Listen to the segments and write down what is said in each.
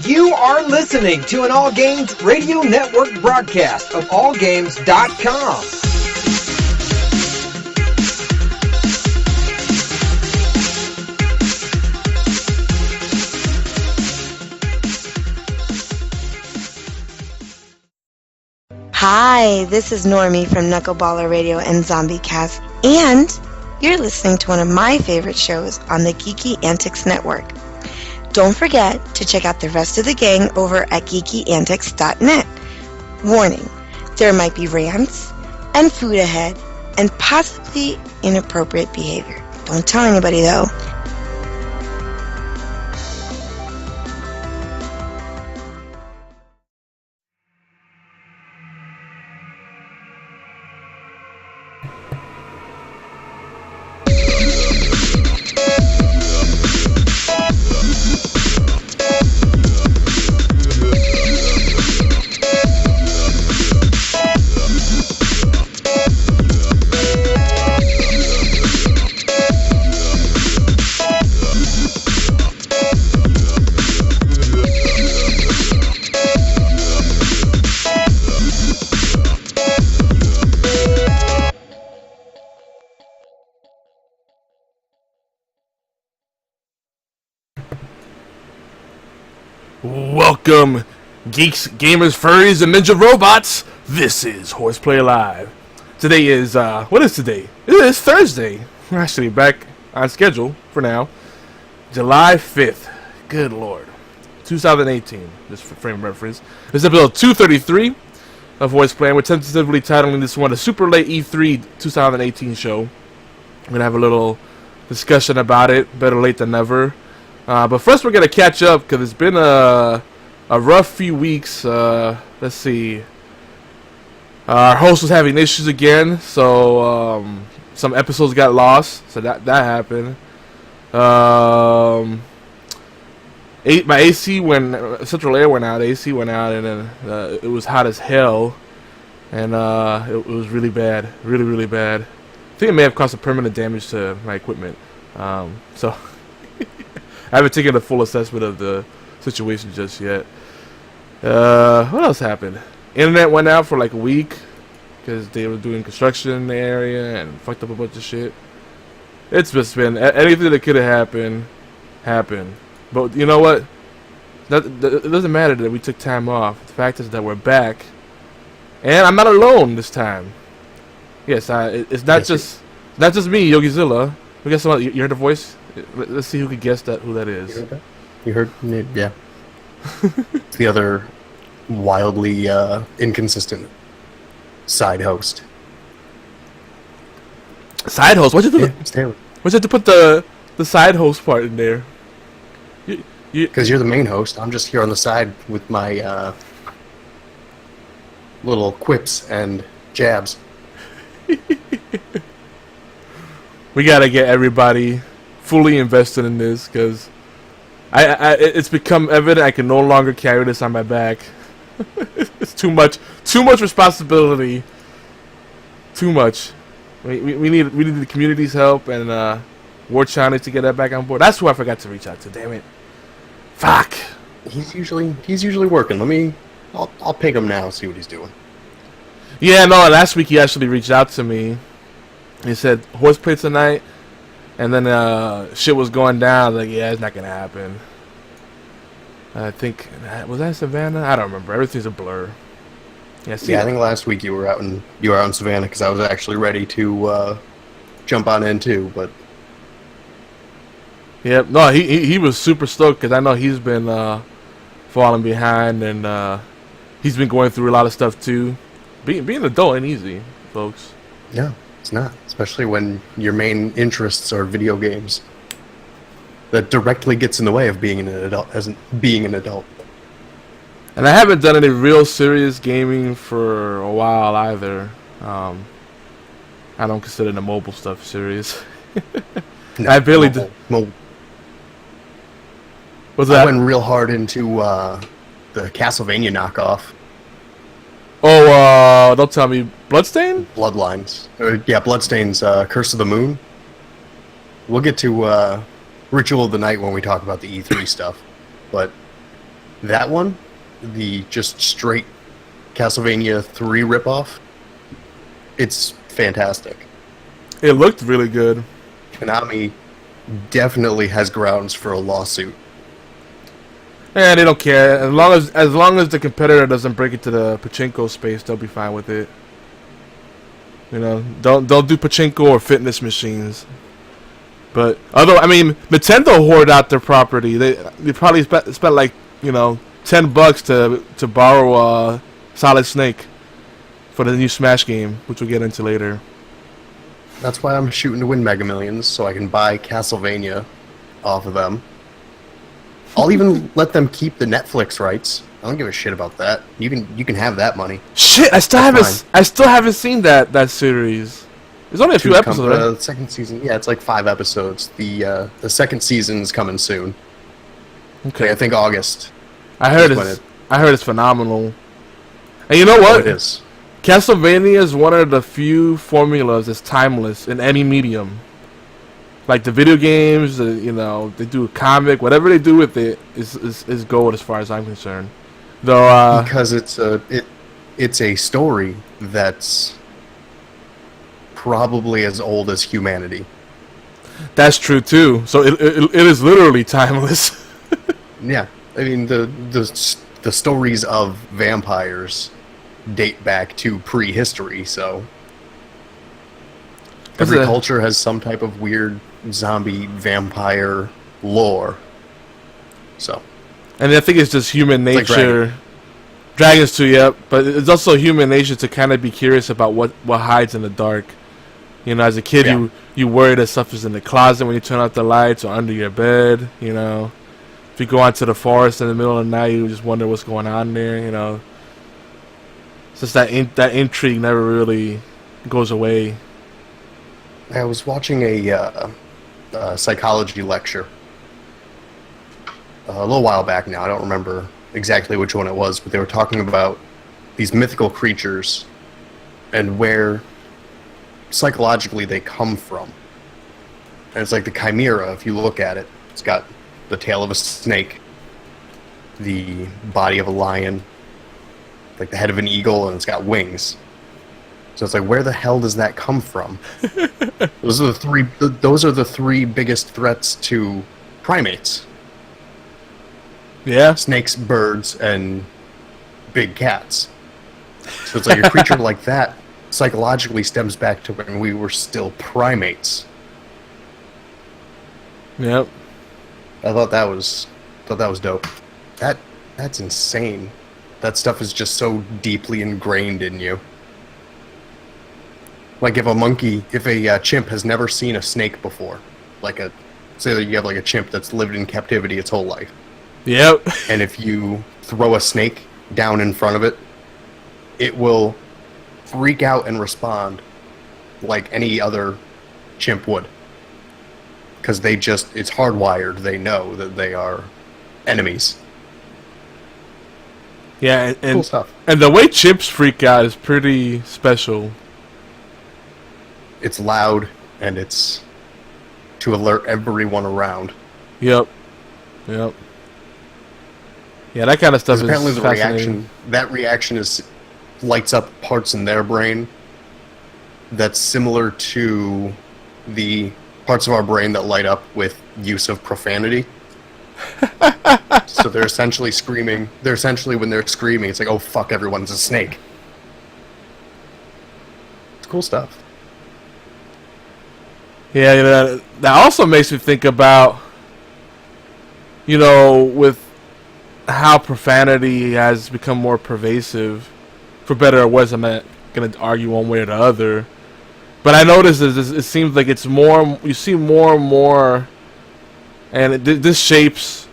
You are listening to an All Games Radio Network broadcast of AllGames.com. Hi, this is Normie from Knuckleballer Radio and Zombie Cast, and you're listening to one of my favorite shows on the GeekyAntics Network. Don't forget to check out the rest of the gang over at GeekyAntics.net. Warning, there might be rants and food ahead and possibly inappropriate behavior. Don't tell anybody though. Welcome, geeks, gamers, furries, and ninja robots. This is HorsePLAY Live. Today is, what is today? It is Thursday. We're actually back on schedule for now. July 5th. Good Lord. 2018, just for frame of reference. This is episode 233 of HorsePLAY. We're tentatively titling this one a Super Late E3 2018 show. We're going to have a little discussion about it. Better late than never. But first we're going to catch up because it's been a rough few weeks. Let's see. Our host was having issues again, so some episodes got lost, so that happened. My AC Central Air went out, AC went out, and then it was hot as hell, and it was really bad, really bad. I think it may have caused some permanent damage to my equipment, so I haven't taken a full assessment of the situation just yet. What else happened? Internet went out for like a week because they were doing construction in the area and fucked up a bunch of shit. It's just been anything that could have happened. But you know what? It doesn't matter that we took time off. The fact is that we're back, and I'm not alone this time. Yes, it's not just me, Yogizilla. We got someone. You heard the voice? Let's see who could guess who that is. You heard it? Yeah. It's the other wildly inconsistent side host. Side host? Why'd you do it's Taylor. Why'd you have to put the side host part in there? Because you're the main host. I'm just here on the side with my little quips and jabs. We gotta get everybody fully invested in this because it's become evident I can no longer carry this on my back. It's too much responsibility. Too much. We need the community's help and WarChild to get that back on board. That's who I forgot to reach out to. Damn it. Fuck. He's usually working. I'll ping him now. See what he's doing. Yeah, no. Last week he actually reached out to me. He said horseplay tonight. And then shit was going down. I was like, yeah, it's not gonna happen. I think was that Savannah? I don't remember. Everything's a blur. Yeah, I think last week you were out in Savannah because I was actually ready to jump on in too. But yeah, no, he was super stoked because I know he's been falling behind and he's been going through a lot of stuff too. Being an adult ain't easy, folks. No. It's not, especially when your main interests are video games. That directly gets in the way of being an adult. And I haven't done any real serious gaming for a while either. I don't consider the mobile stuff serious. No, I barely did. What's that? I went real hard into the Castlevania knockoff. Oh, don't tell me. Bloodstain? Bloodlines. Yeah, Bloodstain's Curse of the Moon. We'll get to Ritual of the Night when we talk about the E3 stuff. But That one, the just straight Castlevania 3 ripoff, it's fantastic. It looked really good. Konami definitely has grounds for a lawsuit. Yeah, they don't care. As long as the competitor doesn't break into the pachinko space, they'll be fine with it. You know, don't do pachinko or fitness machines. But Nintendo hoard out their property. They probably spent like, you know, $10 to borrow Solid Snake for the new Smash game, which we'll get into later. That's why I'm shooting to win Mega Millions, so I can buy Castlevania off of them. I'll even let them keep the Netflix rights. I don't give a shit about that. You can have that money. Shit, I still haven't seen that series. There's only a few episodes, right? The second season, yeah, it's like 5 episodes. The second season's coming soon. Okay, like, I think August. I heard it's phenomenal. And you know what? It is. Castlevania is one of the few formulas that's timeless in any medium. Like the video games, you know, they do a comic, whatever they do with it is gold as far as I'm concerned. Though because it's a story that's probably as old as humanity. That's true too. So it is literally timeless. Yeah, I mean the stories of vampires date back to prehistory, so every culture has some type of weird zombie vampire lore. So, and I think it's just human nature. Like dragons too, yep. But it's also human nature to kind of be curious about what hides in the dark. You know, as a kid, yeah. you worry that stuff is in the closet when you turn out the lights or under your bed. You know, if you go out to the forest in the middle of the night, you just wonder what's going on there. You know. Just that intrigue never really goes away. I was watching a psychology lecture a little while back now. I don't remember exactly which one it was, but they were talking about these mythical creatures and where psychologically they come from. And it's like the chimera, if you look at it. It's got the tail of a snake, the body of a lion, like the head of an eagle, and it's got wings. So it's like, where the hell does that come from? Those are the three biggest threats to primates. Yeah. Snakes, birds, and big cats. So it's like a creature like that psychologically stems back to when we were still primates. Yep. I thought that was dope. That's insane. That stuff is just so deeply ingrained in you. Like if a chimp has never seen a snake before, say that you have like a chimp that's lived in captivity its whole life. Yep. And if you throw a snake down in front of it, it will freak out and respond like any other chimp would. Because it's hardwired, they know that they are enemies. Yeah, and cool stuff. And the way chimps freak out is pretty special. It's loud, and it's to alert everyone around. Yep. Yeah, that kind of stuff is apparently the fascinating. reaction lights up parts in their brain that's similar to the parts of our brain that light up with use of profanity. So they're essentially screaming. When they're screaming, it's like, oh fuck, everyone's a snake. It's cool stuff. Yeah, you know, that also makes me think about, you know, with how profanity has become more pervasive, for better or worse. I'm not going to argue one way or the other. But I notice it seems like it's more, you see more and more, and this shapes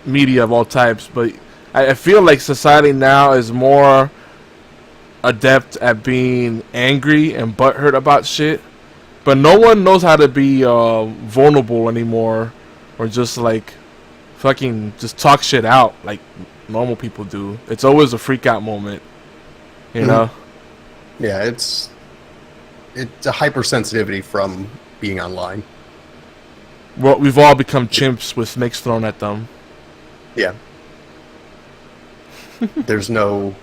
media of all types, but I feel like society now is more adept at being angry and butthurt about shit, but no one knows how to be vulnerable anymore, or just like fucking just talk shit out like normal people do. It's always a freak out moment, you know? Yeah, it's a hypersensitivity from being online. Well, we've all become chimps with snakes thrown at them. Yeah. there's no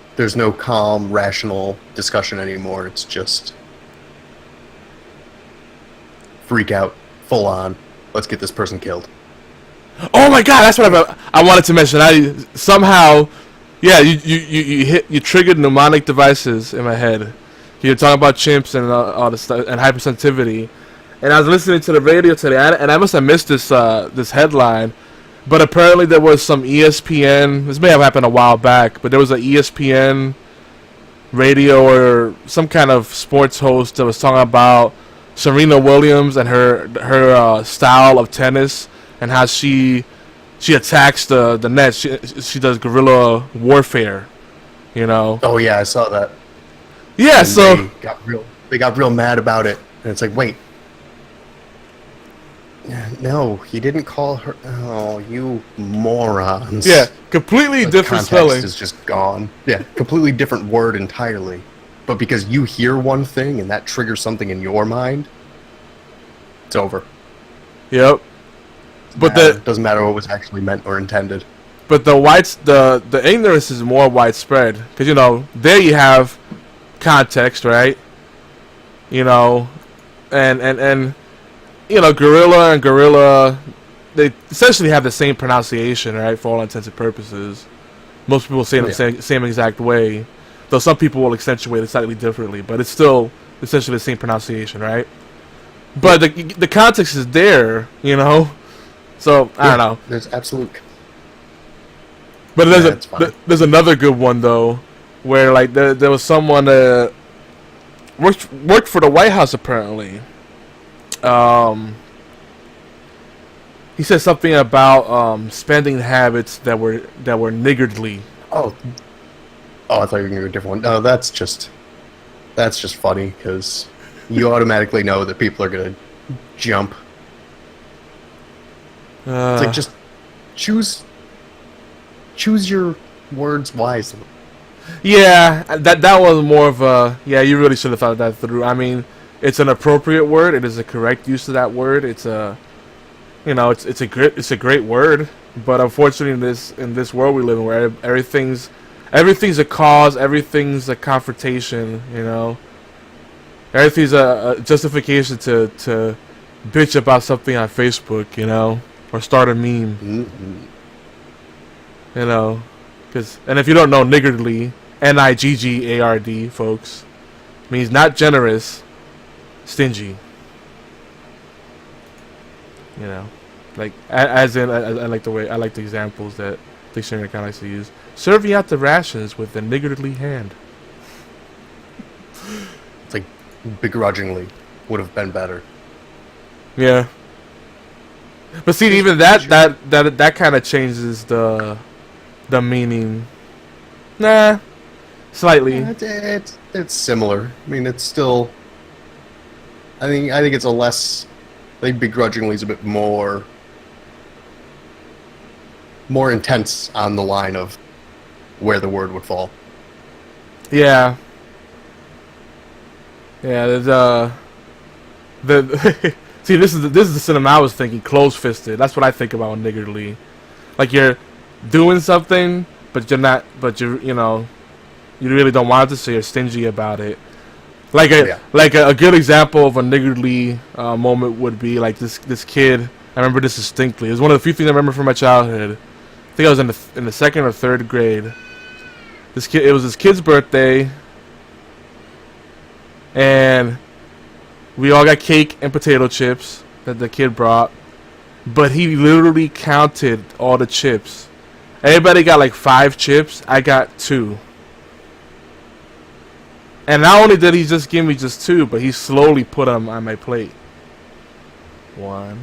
calm, rational discussion anymore. It's just freak out, full on. Let's get this person killed. Oh my god, that's what I wanted to mention. You triggered mnemonic devices in my head. You're talking about chimps and all this stuff and hypersensitivity. And I was listening to the radio today, and I must have missed this headline, but apparently there was some ESPN. This may have happened a while back, but there was an ESPN radio or some kind of sports host that was talking about Serena Williams and her style of tennis and how she attacks the net. She does guerrilla warfare, you know. Oh yeah, I saw that. Yeah, and so they got real mad about it, and it's like, wait. No, he didn't call her. Oh, you morons! Yeah, completely different spelling. Is just gone. Yeah, completely different word entirely. But because you hear one thing and that triggers something in your mind, it's over. Yep. But it doesn't matter what was actually meant or intended. But the ignorance is more widespread because there you have context, right? And gorilla and gorilla, they essentially have the same pronunciation, right? For all intents and purposes, most people say it the same exact way, though some people will accentuate it slightly differently. But it's still essentially the same pronunciation, right? But the context is there, So I don't know. There's absolute. But there's another good one though, where like there was someone that worked for the White House apparently. He said something about spending habits that were niggardly. Oh, I thought you were going to go a different one. No, that's just funny because you automatically know that people are going to jump. It's like just choose your words wisely. Yeah, that was more of a you really should have thought that through. I mean, it's an appropriate word. It is a correct use of that word. It's it's a great word. But unfortunately, in this world we live in, where everything's a cause, everything's a confrontation. Everything's a justification to bitch about something on Facebook. Or start a meme. Mm-hmm. And if you don't know, niggardly, Niggard, folks, means not generous, stingy. Like as in, I like the examples that dictionary kind of likes to use. Serving out the rations with a niggardly hand. It's like begrudgingly would have been better. Yeah. But see, even that kind of changes the meaning. Nah, slightly. Yeah, it's similar. I mean, it's still. I think it's a less. I think begrudgingly is a bit more intense on the line of where the word would fall. Yeah. Yeah. There's See, this is the cinema I was thinking. Close-fisted. That's what I think about niggardly. Like you're doing something, but you're not. But you really don't want to, so you're stingy about it. Like a good example of a niggardly moment would be like this kid. I remember this distinctly. It was one of the few things I remember from my childhood. I think I was in the second or third grade. It was this kid's birthday, and we all got cake and potato chips that the kid brought, but he literally counted all the chips. Everybody got like 5 chips. I got 2. And not only did he just give me just 2, but he slowly put them on my plate. 1,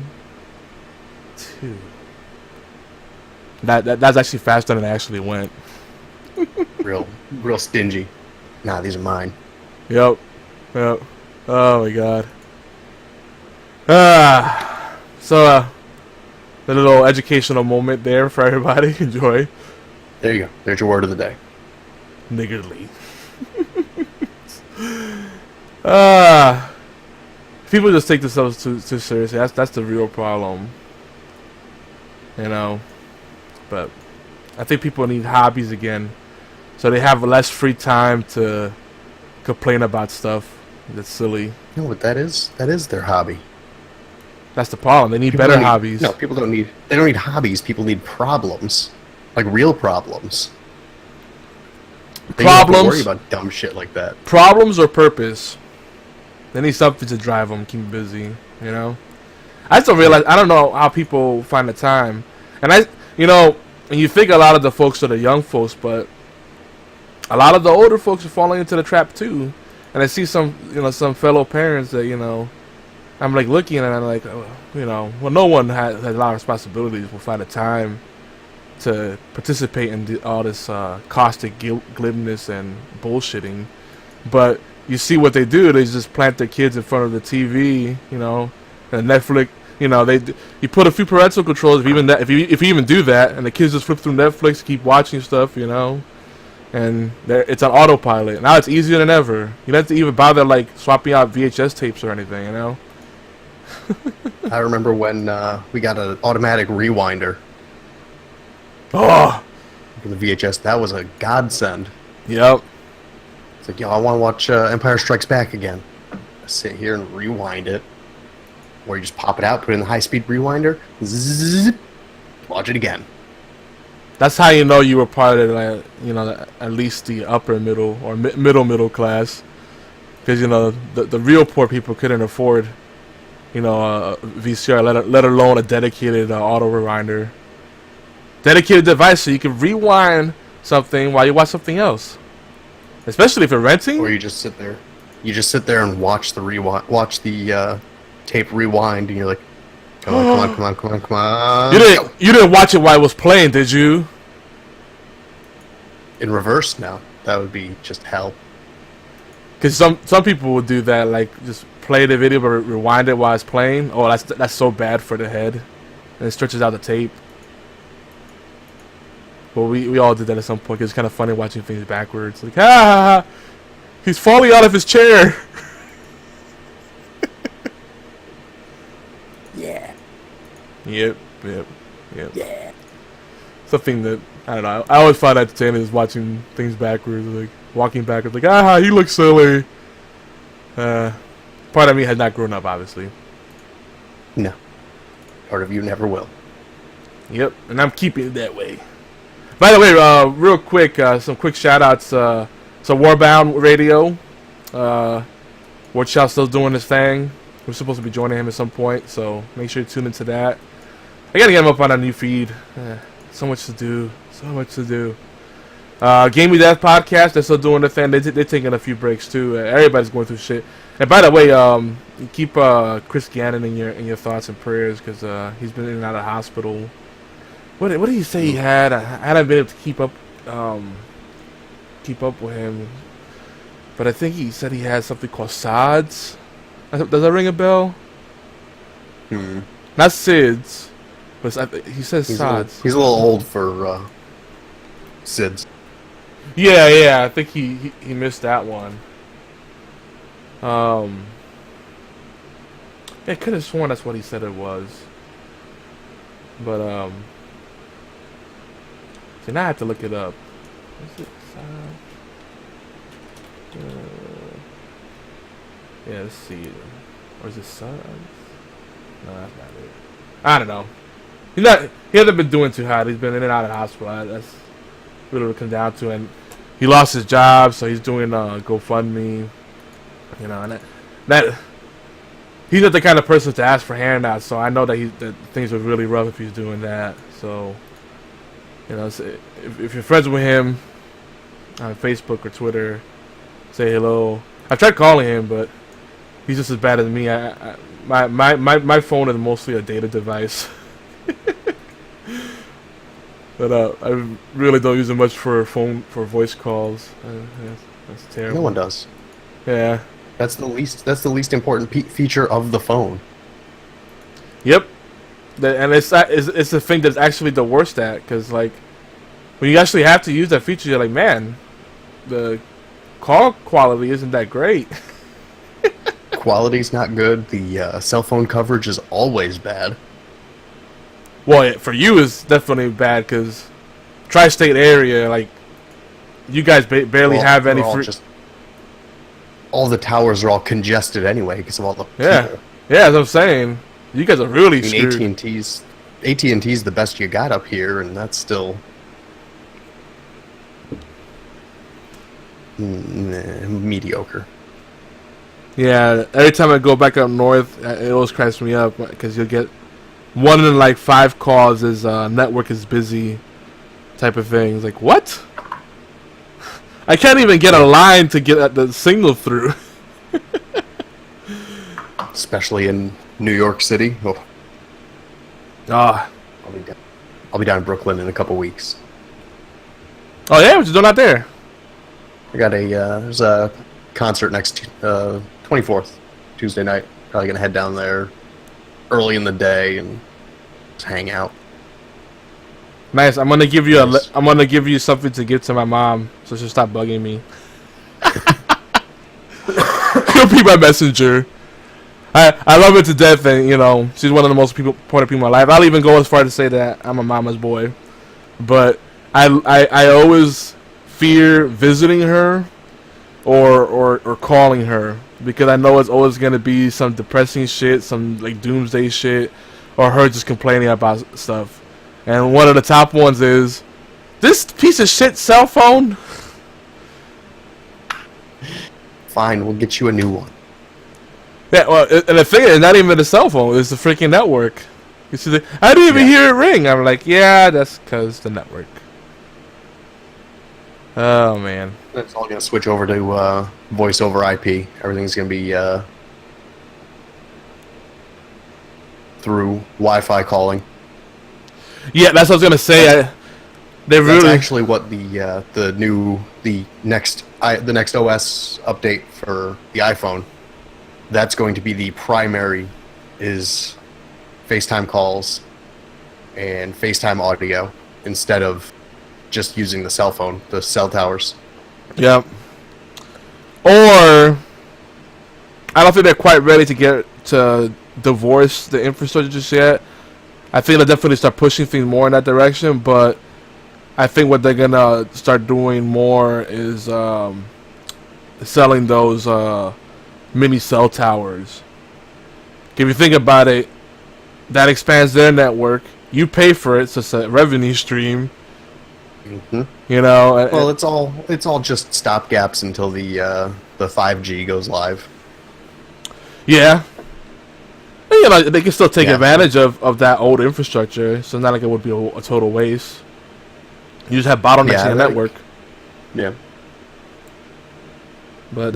2. That's actually faster than it actually went. Real stingy. Nah, these are mine. Yep. Oh my god. So the little educational moment there for everybody. Enjoy. There you go. There's your word of the day. Niggardly. People just take themselves too seriously. That's the real problem. But I think people need hobbies again. so they have less free time to complain about stuff that's silly. You know what that is? That is their hobby. That's the problem. They need People better don't hobbies. No, people don't need. They don't need hobbies. People need problems, like real problems. They don't have to worry about dumb shit like that. Problems or purpose. They need something to drive them, keep them busy. You know. I just don't realize. I don't know how people find the time, and and you think a lot of the folks are the young folks, but a lot of the older folks are falling into the trap too. And I see some fellow parents that I'm like looking and I'm like, well, no one has a lot of responsibilities will find the time to participate in all this caustic glibness and bullshitting. But you see what they do, they just plant their kids in front of the TV, and Netflix, you put a few parental controls, if you even do that, and the kids just flip through Netflix, keep watching stuff, and it's on autopilot. Now it's easier than ever. You don't have to even bother like swapping out VHS tapes or anything, I remember when we got an automatic rewinder. Oh, For the VHS, that was a godsend. Yep. It's like, I want to watch Empire Strikes Back again. I sit here and rewind it. Or you just pop it out, put it in the high-speed rewinder, zzz, watch it again. That's how you were part of at least the upper middle or middle class, because the real poor people couldn't afford a VCR, let alone a dedicated auto rewinder, dedicated device so you can rewind something while you watch something else, especially if you're renting. Or you just sit there, and watch the tape rewind, and you're like, come on. You didn't watch it while it was playing, did you? In reverse now. That would be just hell. Because some people would do that, like just play the video but rewind it while it's playing. Oh, that's so bad for the head, and it stretches out the tape. Well, we all did that at some point. 'Cause it's kind of funny watching things backwards. Like, he's falling out of his chair. Yeah. Yep. Yeah. Something that, I don't know, I always find entertaining is watching things backwards, like walking backwards, like, he looks silly. Part of me has not grown up, obviously. No. Part of you never will. Yep, and I'm keeping it that way. By the way, real quick, some quick shout-outs. So Warbound Radio, WarChild still doing his thing. We're supposed to be joining him at some point, so make sure you tune into that. I gotta get him up on a new feed. So much to do. Game We Death podcast, they're still doing their thing. They're taking a few breaks too. Everybody's going through shit. And by the way, keep Chris Gannon in your thoughts and prayers, because he's been in and out of the hospital. What did he say he had? I haven't been able to keep up with him, but I think he said he had something called SODS. Does that ring a bell? Not SIDS, but he says SODS. He's a little old for SIDS. Yeah, I think he missed that one. I could have sworn that's what he said it was. But see, now I have to look it up. Is it SODS? Yeah, let's see. Or is it SODS? No, that's not it. I don't know. He hasn't been doing too hot. He's been in and out of the hospital. That's really what it comes down to. And he lost his job, so he's doing GoFundMe. And that he's not the kind of person to ask for handouts. So I know that things are really rough if he's doing that. So if you're friends with him on Facebook or Twitter, say hello. I tried calling him, but he's just as bad as me. My phone is mostly a data device. But I really don't use it much for voice calls. That's terrible. No one does. Yeah. That's the least important feature of the phone. Yep. And it's the thing that's actually the worst at, because like when you actually have to use that feature, you're like, man, the call quality isn't that great. Quality's not good. The cell phone coverage is always bad. Well, for you it's definitely bad, because tri-state area, like you guys barely have any free. All the towers are all congested anyway because of all the people. Yeah, as I'm saying, you guys are really screwed. AT&T's the best you got up here, and that's still mediocre. Yeah, every time I go back up north, it always cracks me up because you'll get 1 in like 5 calls is network is busy type of thing. It's like, what? I can't even get a line to get the signal through. Especially in New York City. Oh. Ah. I'll be down in Brooklyn in a couple weeks. Oh yeah, what you doing out there? I got there's a concert next 24th, Tuesday night. Probably gonna head down there early in the day and just hang out. Nice. I'm gonna give you something to give to my mom, so she'll stop bugging me. She'll be my messenger. I love her to death, and you know she's one of the most important people in my life. I'll even go as far to say that I'm a mama's boy, but I always fear visiting her or calling her because I know it's always gonna be some depressing shit, some like doomsday shit, or her just complaining about stuff. And one of the top ones is this piece of shit cell phone. Fine, we'll get you a new one. Yeah, well, and the thing is, not even the cell phone; it's the freaking network. You see, I didn't even hear it ring. I'm like, yeah, that's because the network. Oh man, it's all gonna switch over to voice over IP. Everything's gonna be through Wi-Fi calling. Yeah, that's what I was gonna say. That's actually what the next OS update for the iPhone. That's going to be the primary, is FaceTime calls and FaceTime audio instead of just using the cell phone, the cell towers. Yep. Or I don't think they're quite ready to divorce the infrastructure just yet. I think they'll definitely start pushing things more in that direction, but I think what they're gonna start doing more is selling those mini cell towers. If you think about it, that expands their network. You pay for it, so it's a revenue stream. Mm-hmm. You know. Well, it's all just stopgaps until the 5G goes live. Yeah. You know, they can still take advantage of that old infrastructure, so it's not like it would be a total waste. You just have bottlenecks in the network. Yeah. But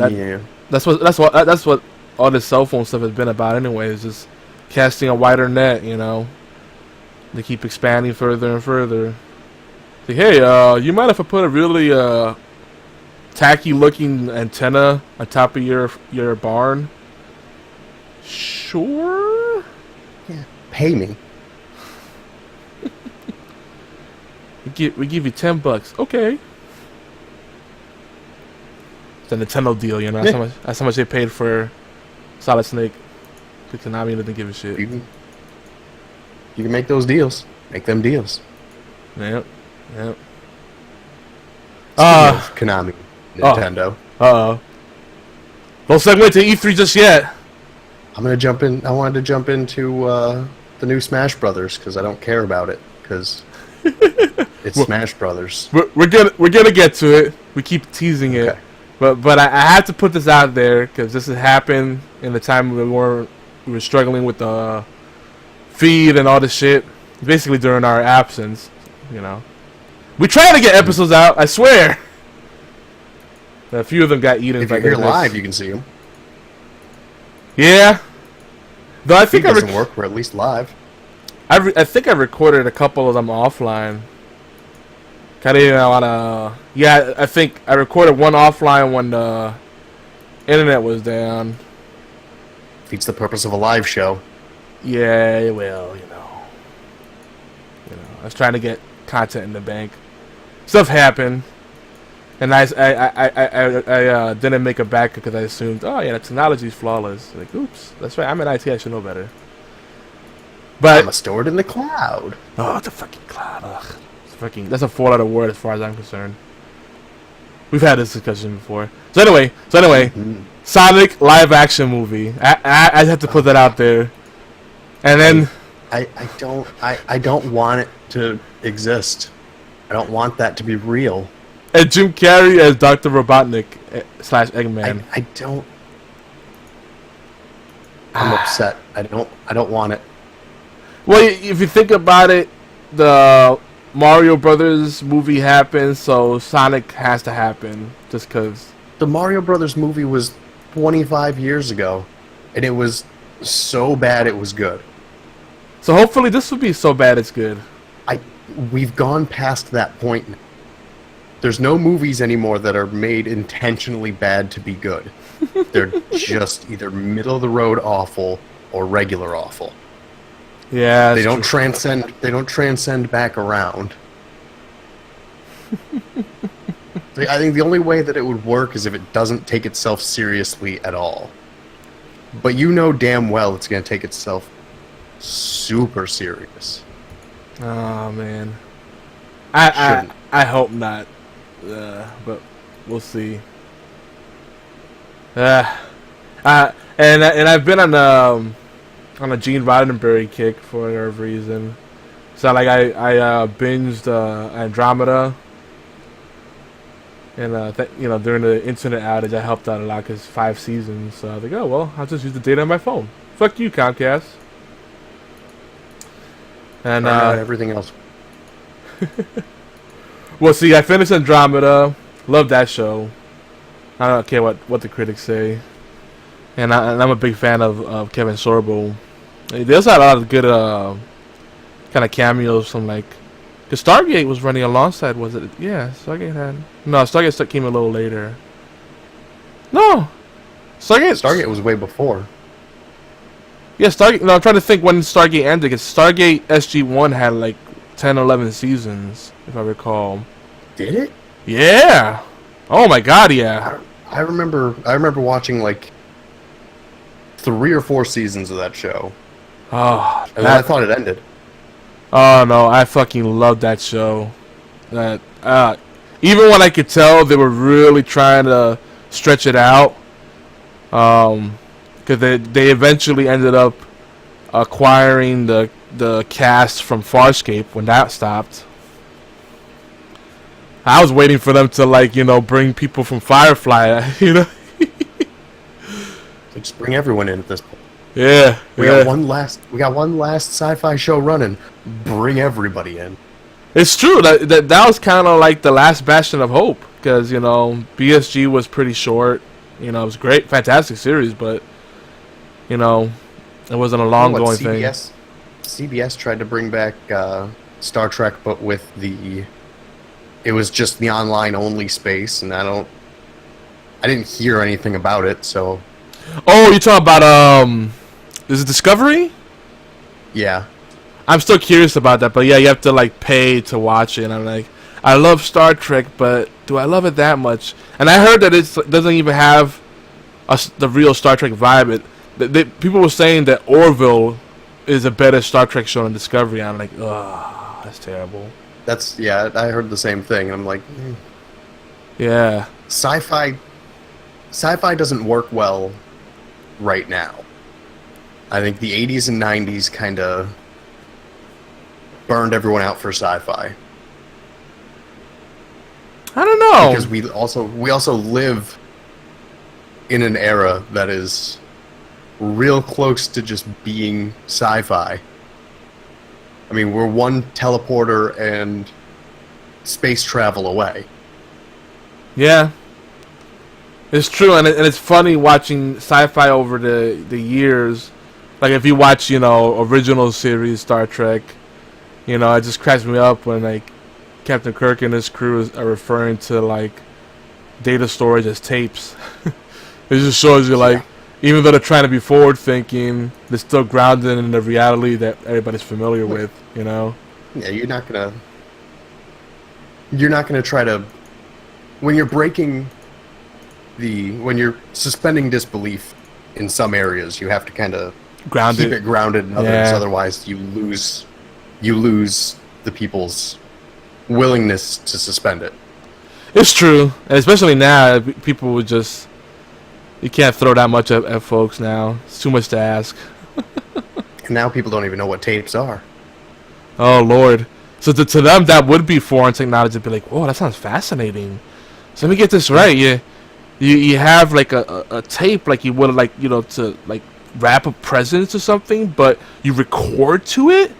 that's what all this cell phone stuff has been about anyway, is just casting a wider net, you know. They keep expanding further and further. Like, hey, you mind if I put a really tacky looking antenna on top of your barn? Sure. Yeah. Pay me. we give you $10. Okay. It's a Nintendo deal, you know. That's how much they paid for Solid Snake. Because Konami didn't give a shit. You can make those deals. Make them deals. Yep. Konami, Nintendo. Don't segue to E3 just yet. I'm gonna jump in. I wanted to jump into the new Smash Brothers because I don't care about it because it's Smash Brothers. We're gonna get to it. We keep teasing it, but I have to put this out there because this has happened in the time we were struggling with the feed and all this shit. Basically during our absence, you know. We try to get episodes out. I swear. A few of them got eaten. If you're here live, you can see them. Yeah. Though I think it doesn't work. We're at least live. I think I recorded a couple of them offline. Yeah, I think I recorded one offline when the internet was down. Defeats the purpose of a live show. Yeah, well, you know, I was trying to get content in the bank. Stuff happened, and I didn't make a backup because I assumed, oh yeah, the technology's flawless. Like, oops, that's right. I'm in IT. I should know better. But I'm stored in the cloud. Oh, the fucking cloud. Ugh. That's a 4-letter word as far as I'm concerned. We've had this discussion before. So anyway, Sonic live action movie. I have to put that out there. And then I don't want it to exist. I don't want that to be real. And Jim Carrey as Dr. Robotnik / Eggman. I don't. I'm upset. I don't want it. Well, if you think about it, the Mario Brothers movie happened, so Sonic has to happen just because. The Mario Brothers movie was 25 years ago, and it was so bad it was good. So hopefully this will be so bad it's good. We've gone past that point. There's no movies anymore that are made intentionally bad to be good. They're just either middle of the road awful or regular awful. Yeah, they don't transcend. They don't transcend back around. I think the only way that it would work is if it doesn't take itself seriously at all. But you know damn well it's going to take itself super serious. Oh man, I hope not, but we'll see. And I've been on a Gene Roddenberry kick for whatever reason. So like I binged Andromeda, and during the internet outage I helped out a lot because 5 seasons. So I was like, oh well, I'll just use the data on my phone. Fuck you, Comcast. And everything else. Well, see, I finished Andromeda. Love that show. I don't care what the critics say. And I'm a big fan of Kevin Sorbo. They also had a lot of good kind of cameos from like. Because Stargate was running alongside, was it? Yeah, Stargate had. No, Stargate came a little later. No! Stargate was way before. Yeah, Stargate. No, I'm trying to think when Stargate ended. Because Stargate SG-1 had like 10 or 11 seasons, if I recall. Did it? Yeah. Oh my God, yeah. I remember watching like 3 or 4 seasons of that show. Oh, and I thought it ended. Oh no, I fucking loved that show. That even when I could tell they were really trying to stretch it out. Because they eventually ended up acquiring the cast from Farscape when that stopped. I was waiting for them to bring people from Firefly, Just bring everyone in at this point. Yeah. We got one last sci-fi show running. Bring everybody in. It's true that was kind of like the last bastion of hope because BSG was pretty short. It was great, fantastic series, but it wasn't a long-going thing. CBS tried to bring back Star Trek, but with it was just the online-only space, and I didn't hear anything about it. So, oh, you're talking about is it Discovery? Yeah, I'm still curious about that, but yeah, you have to pay to watch it. And I'm like, I love Star Trek, but do I love it that much? And I heard that it doesn't even have the real Star Trek vibe. People were saying that Orville is a better Star Trek show than Discovery. I'm like, ugh, that's terrible. I heard the same thing. I'm like, yeah. Sci-fi doesn't work well right now. I think the 80s and 90s kind of burned everyone out for sci-fi. I don't know. Because we also live in an era that is real close to just being sci-fi. I mean, we're one teleporter and space travel away. Yeah. It's true, and it's funny watching sci-fi over the years. Like, if you watch, original series Star Trek, it just cracks me up when, Captain Kirk and his crew are referring to, data storage as tapes. It just shows you, even though they're trying to be forward-thinking, they're still grounded in the reality that everybody's familiar with, Yeah, you're not gonna try to... When you're suspending disbelief in some areas, you have to kind of keep it grounded in others. Yeah. Otherwise, you lose the people's willingness to suspend it. It's true, and especially now, people would just, you can't throw that much at folks now. It's too much to ask. And now people don't even know what tapes are. Oh Lord! So to them, that would be foreign technology. To be like, whoa, that sounds fascinating. So let me get this right. You have like a tape, like you would like, you know, to like wrap a presents or something, but you record to it,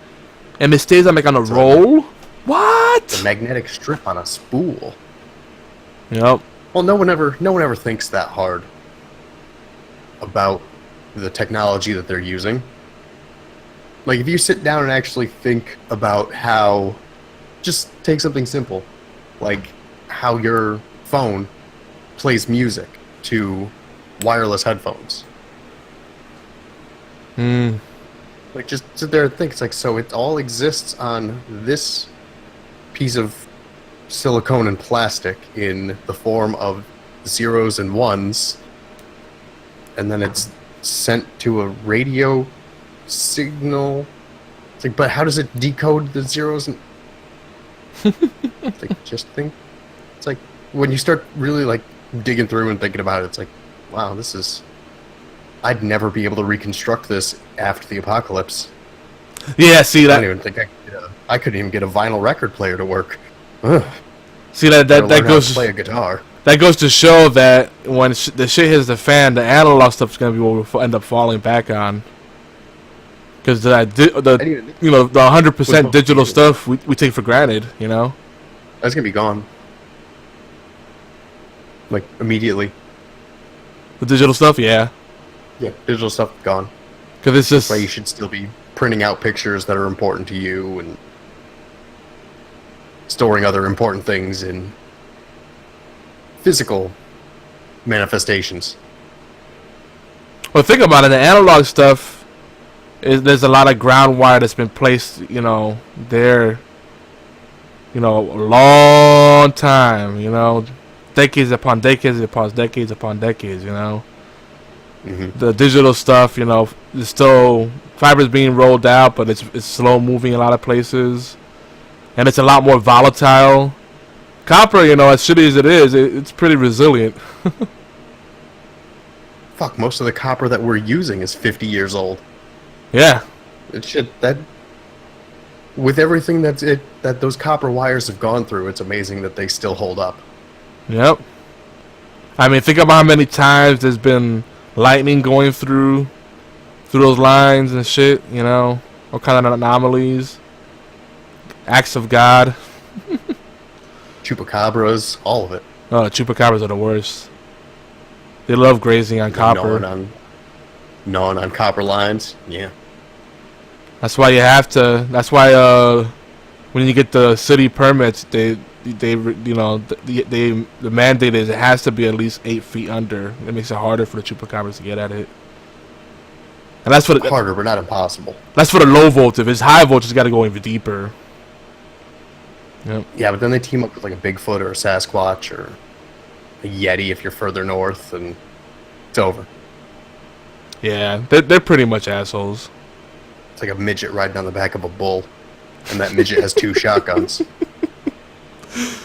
and it stays on like on a roll. What? The magnetic strip on a spool. Yep. Well, no one ever thinks that hard about the technology that they're using. Like, if you sit down and actually think about how, just take something simple, like how your phone plays music to wireless headphones. Like, just sit there and think. It's like, so it all exists on this piece of silicone and plastic in the form of zeros and ones, and then it's sent to a radio signal. It's like, but how does it decode the zeros and it's like, just think. It's like, when you start really like digging through and thinking about it, it's like, wow, this is, I'd never be able to reconstruct this after the apocalypse. Yeah, see that. I don't even think I couldn't even get a vinyl record player to work. Ugh. See that goes to play a guitar. That goes to show that when the shit hits the fan, the analog stuff's gonna be what we'll end up falling back on. Because the 100% digital stuff we take for granted, you know. That's gonna be gone. Like, immediately. The digital stuff, yeah. Yeah, digital stuff gone. Because it's just, that's why you should still be printing out pictures that are important to you and storing other important things in physical manifestations. well, think about it. The analog stuff there's a lot of ground wire that's been placed, you know, there, you know, a long time, you know, decades upon decades upon decades upon decades, you know. The digital stuff, you know, is still fibers being rolled out, but it's slow moving in a lot of places, and it's a lot more volatile. Copper, you know, as shitty as it is, it's pretty resilient. Fuck, most of the copper that we're using is 50 years old. Yeah. It should, that, with everything that those copper wires have gone through, it's amazing that they still hold up. Yep. I mean, think about how many times there's been lightning going through those lines and shit, you know, all kind of anomalies, acts of God. Chupacabras, all of it. Oh, the chupacabras are the worst. They love grazing on copper. Gnawing on copper lines, yeah. That's why you have to. That's why when you get the city permits, they you know, the mandate is it has to be at least 8 feet under. It makes it harder for the chupacabras to get at it. And that's for the harder, but not impossible. That's for the low voltage. If it's high voltage, it's got to go even deeper. Yep. Yeah, but then they team up with like a Bigfoot or a Sasquatch or a Yeti if you're further north, and it's over. Yeah, they're pretty much assholes. It's like a midget riding on the back of a bull, and that midget has 2 shotguns.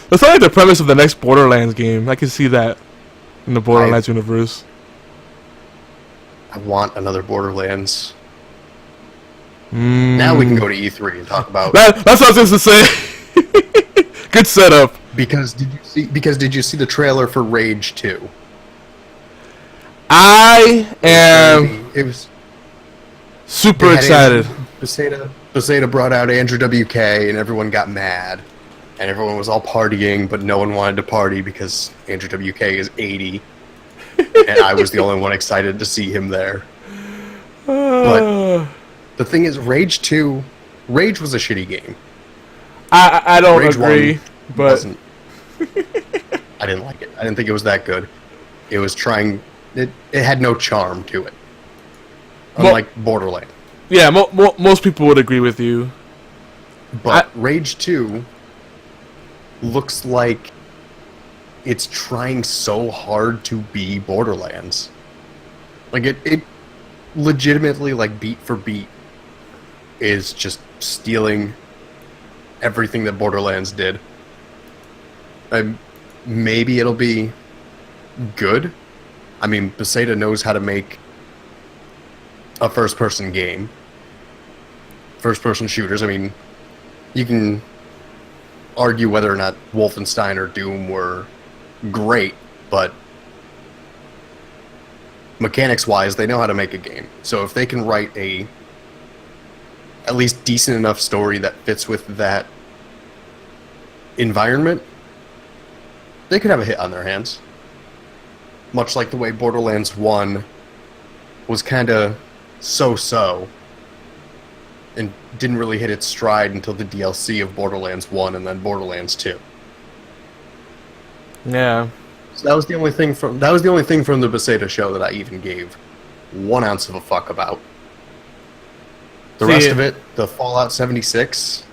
That's like the premise of the next Borderlands game. I can see that in the Borderlands universe. I want another Borderlands. Now we can go to E3 and talk about. That's what I was going to say. Good setup. Because did you see the trailer for Rage 2? I am. It was super excited. Bethesda brought out Andrew WK, and everyone got mad. And everyone was all partying, but no one wanted to party because Andrew WK is 80. And I was the only one excited to see him there. But the thing is, Rage 2... Rage was a shitty game. I don't Rage agree, but... wasn't. I didn't like it. I didn't think it was that good. It was trying... It had no charm to it. Unlike Borderlands. Yeah, most people would agree with you. But Rage 2... looks like it's trying so hard to be Borderlands. Like, it legitimately, like, beat for beat, is just stealing everything that Borderlands did. maybe it'll be good. I mean, Bethesda knows how to make a first-person game. First-person shooters. I mean, you can argue whether or not Wolfenstein or Doom were great, but mechanics-wise, they know how to make a game. So if they can write a at least decent enough story that fits with that environment, they could have a hit on their hands. Much like the way Borderlands 1 was kind of so-so and didn't really hit its stride until the DLC of Borderlands 1 and then Borderlands 2. Yeah. So that was the only thing from the Bethesda show that I even gave 1 ounce of a fuck about. The rest of it, the Fallout 76.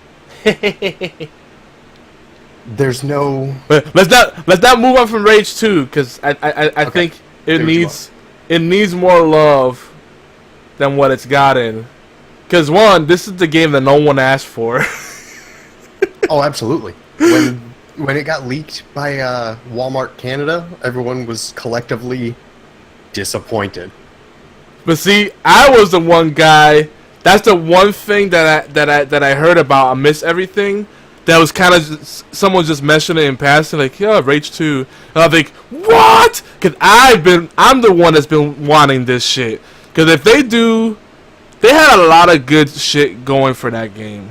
There's no. But let's not move on from Rage 2, because I think it needs more love than what it's gotten. Because one, this is the game that no one asked for. Oh, absolutely. When it got leaked by Walmart Canada, everyone was collectively disappointed. But see, I was the one guy. That's the one thing that I heard about. I miss everything. That was kind of someone just mentioned it in passing, like, yeah, Rage 2. And I think, what? Because I'm the one that's been wanting this shit. Because if they had a lot of good shit going for that game,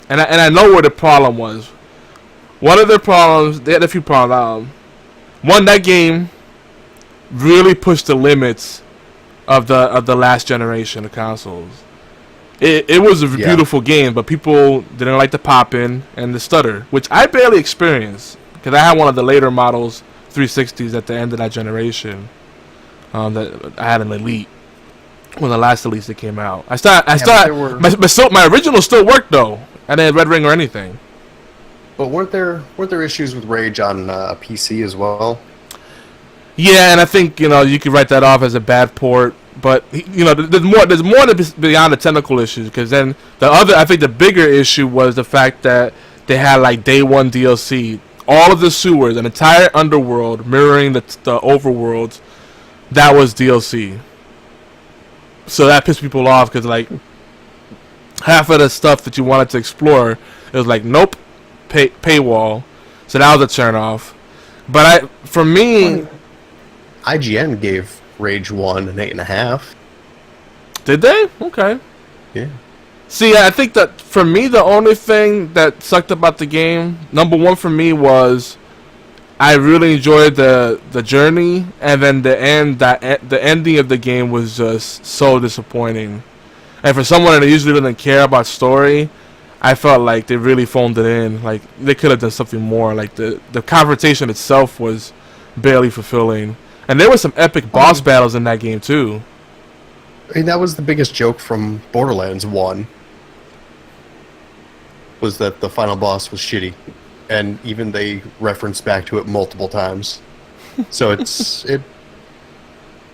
and I know where the problem was. One of the problems, they had a few problems. One, that game really pushed the limits of the last generation of consoles. It was a beautiful game, but people didn't like the pop-in and the stutter, which I barely experienced, because I had one of the later models, 360s, at the end of that generation. That I had an Elite, one of the last Elites that came out. My original still worked though. I didn't have Red Ring or anything. But weren't there issues with Rage on PC as well? Yeah, and I think you could write that off as a bad port. But there's more beyond the technical issues, because then I think the bigger issue was the fact that they had like day one DLC, all of the sewers, an entire underworld mirroring the overworlds. That was DLC. So that pissed people off, because like half of the stuff that you wanted to explore, it was like nope, paywall. So that was a turn off. But for me, IGN gave Rage 1 an 8.5. Did they? Okay. Yeah. See, I think that for me, the only thing that sucked about the game, number one for me, was I really enjoyed the journey, and then the ending of the game was just so disappointing. And for someone that usually doesn't care about story, I felt like they really phoned it in. Like they could have done something more. Like the confrontation itself was barely fulfilling. And there were some epic boss battles in that game too. I mean, that was the biggest joke from Borderlands 1. Was that the final boss was shitty. And even they referenced back to it multiple times. So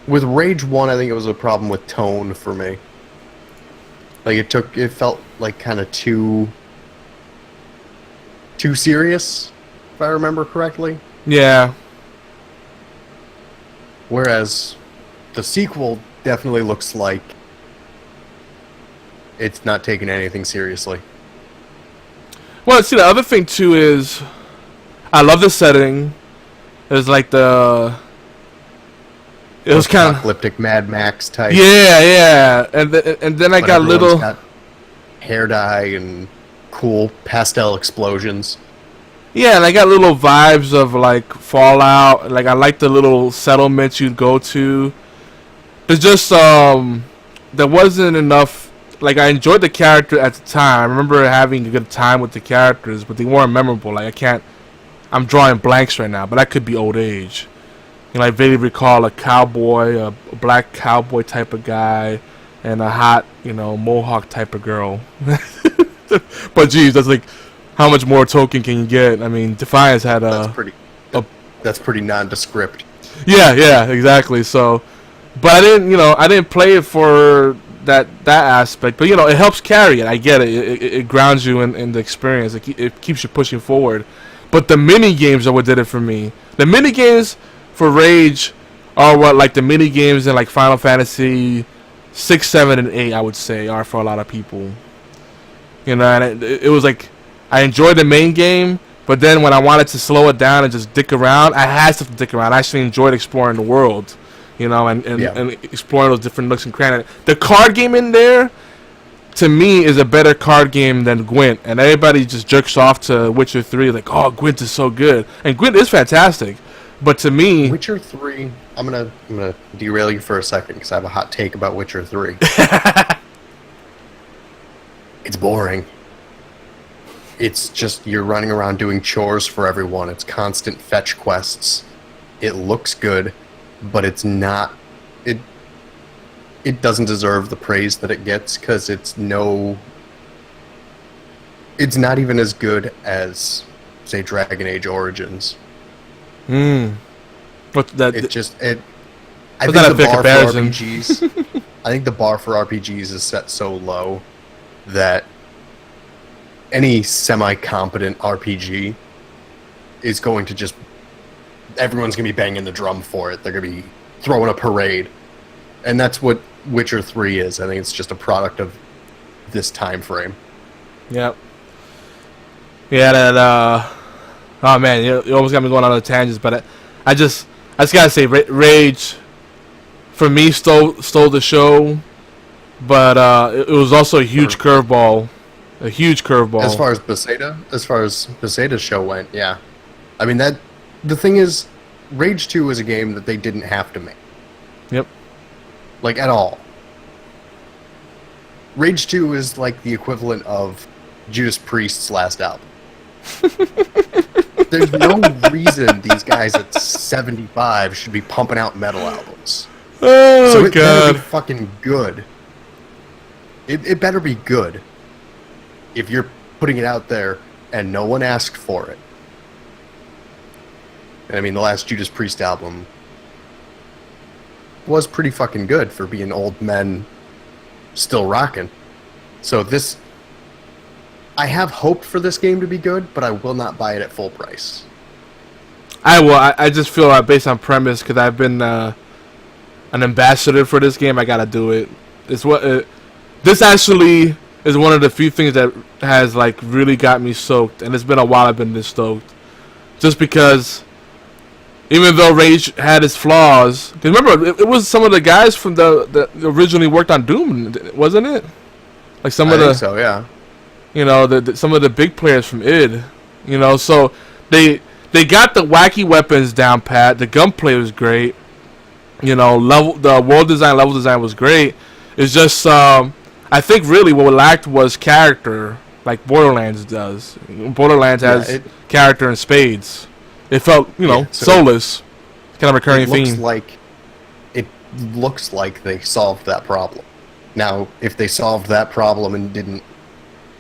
with Rage 1, I think it was a problem with tone for me. Like it felt like kind of too serious, if I remember correctly. Yeah. Whereas the sequel definitely looks like it's not taking anything seriously. Well, see, the other thing too is I love the setting. It was like it was kind of apocalyptic Mad Max type. Yeah, and then I got got hair dye and cool pastel explosions. Yeah, and I got little vibes of like Fallout. Like I like the little settlements you'd go to. It's just there wasn't enough. Like I enjoyed the character at the time. I remember having a good time with the characters, but they weren't memorable. Like I'm drawing blanks right now, but that could be old age. I vaguely recall a cowboy, a black cowboy type of guy, and a hot, mohawk type of girl. But geez, that's like, how much more token can you get? I mean, Defiance had that's pretty nondescript. Yeah, exactly. So, but I didn't play it for that aspect. But it helps carry it. I get it. It grounds you in the experience. It keeps you pushing forward. but the mini games are what did it for me. The mini games for Rage are what like the mini games in like Final Fantasy 6, 7, and 8 I would say are for a lot of people. You know, and it was like I enjoyed the main game, but then when I wanted to slow it down and just dick around, I had stuff to dick around. I actually enjoyed exploring the world, you know, and exploring those different nooks and crannies. The card game in there, to me, is a better card game than Gwent, and everybody just jerks off to Witcher 3 like, oh, Gwent is so good, and Gwent is fantastic, but to me, Witcher 3, I'm gonna derail you for a second because I have a hot take about Witcher 3. It's boring. It's just you're running around doing chores for everyone. It's constant fetch quests. It looks good, but it's not. It doesn't deserve the praise that it gets because it's not even as good as, say, Dragon Age Origins. But that I think the bar for RPGs is set so low that any semi-competent RPG is going to just... Everyone's going to be banging the drum for it. They're going to be throwing a parade. And that's what Witcher 3 is. I think it's just a product of this time frame. Yep. Yeah, that... oh, man, you almost got me going on the tangents, but I just gotta say, Rage, for me, stole the show, but it was also a huge curveball. A huge curveball. As far as Beseda's show went, yeah. I mean, the thing is, Rage 2 is a game that they didn't have to make. Yep. Like, at all. Rage 2 is like the equivalent of Judas Priest's last album. There's no reason these guys at 75 should be pumping out metal albums. Oh, so it God. better be fucking good. It better be good. If you're putting it out there and no one asked for it. And I mean, the last Judas Priest album was pretty fucking good for being old men still rocking. So this... I have hope for this game to be good, but I will not buy it at full price. I will. I just feel like based on premise, because I've been an ambassador for this game, I gotta do it. It's what this actually is one of the few things that has like really got me soaked, and it's been a while I've been this stoked. Just because, even though Rage had its flaws, because remember it was some of the guys from the originally worked on Doom, wasn't it? Like some of the. I think so, yeah. You know, some of the big players from id, you know, so they got the wacky weapons down pat. The gunplay was great. You know, the world design, level design was great. It's just I think really what we lacked was character, like Borderlands does. Borderlands has character in spades. It felt, you know, soulless. Kind of a recurring theme. It looks like they solved that problem. Now, if they solved that problem and didn't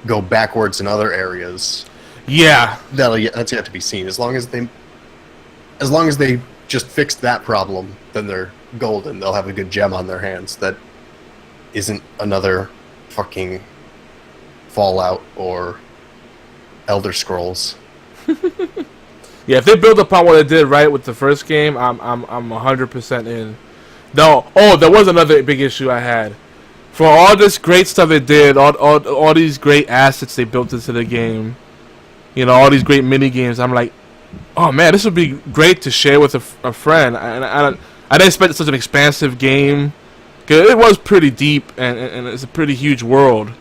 go backwards in other areas, that's yet to be seen. As long as they just fixed that problem, then they're golden. They'll have a good gem on their hands that isn't another fucking Fallout or Elder Scrolls. Yeah, if they build upon what they did right with the first game, I'm 100% in. No, there was another big issue I had. For all this great stuff they did, all these great assets they built into the game, you know, all these great mini games, I'm like, oh man, this would be great to share with a friend. I didn't expect such an expansive game, because it was pretty deep and it's a pretty huge world,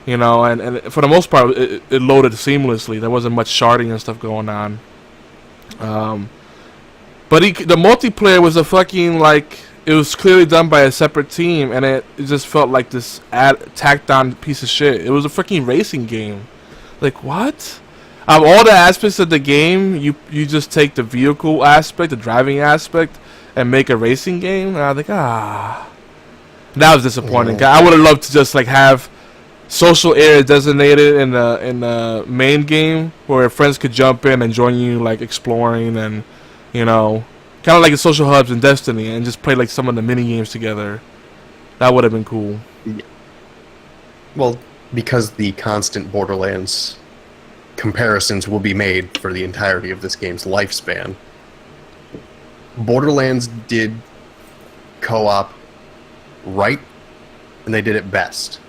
you know, and for the most part it loaded seamlessly. There wasn't much sharding and stuff going on. But the multiplayer was a fucking like. It was clearly done by a separate team, and it just felt like this tacked on piece of shit. It was a freaking racing game. Like, what? All the aspects of the game, you just take the vehicle aspect, the driving aspect, and make a racing game? And I was like, that was disappointing. I would have loved to just like have social areas designated in the main game where friends could jump in and join you, like exploring and, you know, kind of like the social hubs in Destiny, and just play like some of the mini games together. That would have been cool. Well, because the constant Borderlands comparisons will be made for the entirety of this game's lifespan. Borderlands did co-op right, and they did it best.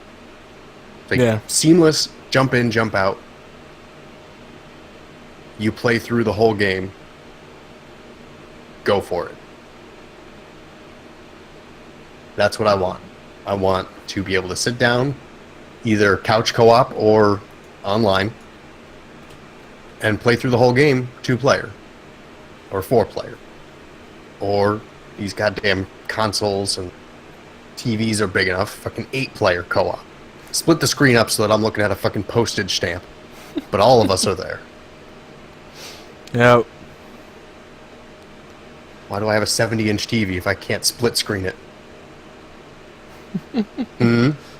Like, seamless, jump in, jump out. You play through the whole game. Go for it. That's what I want. I want to be able to sit down, either couch co-op or online, and play through the whole game 2-player or 4-player. Or these goddamn consoles and TVs are big enough, fucking 8-player co-op. Split the screen up so that I'm looking at a fucking postage stamp. But all of us are there. Yeah. Why do I have a 70-inch TV if I can't split screen it?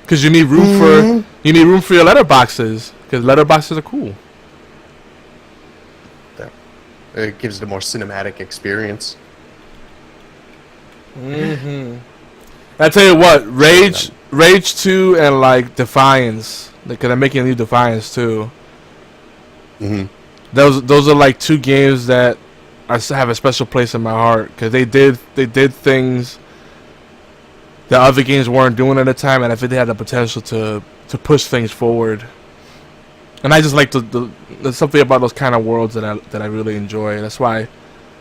Because you need room for your letterboxes. Because letterboxes are cool. It gives it a more cinematic experience. I tell you what, Rage 2 and like Defiance, because I'm making a new Defiance too. Those are like 2 games that have a special place in my heart, because they did things that other games weren't doing at the time, and I think they had the potential to push things forward. And I just like there's something about those kind of worlds that I really enjoy. That's why,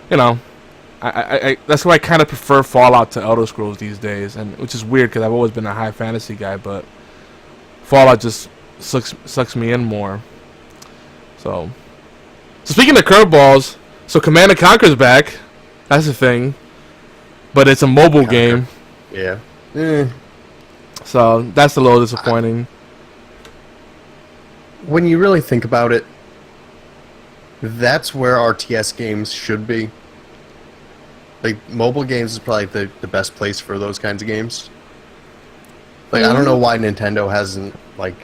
that's why I kind of prefer Fallout to Elder Scrolls these days, and which is weird because I've always been a high fantasy guy, but Fallout just sucks me in more. So speaking of curveballs, so Command & Conquer's back. That's the thing, but it's a mobile game. Yeah. So that's a little disappointing. When you really think about it, that's where RTS games should be. Like, mobile games is probably the best place for those kinds of games. Like, I don't know why Nintendo hasn't, like,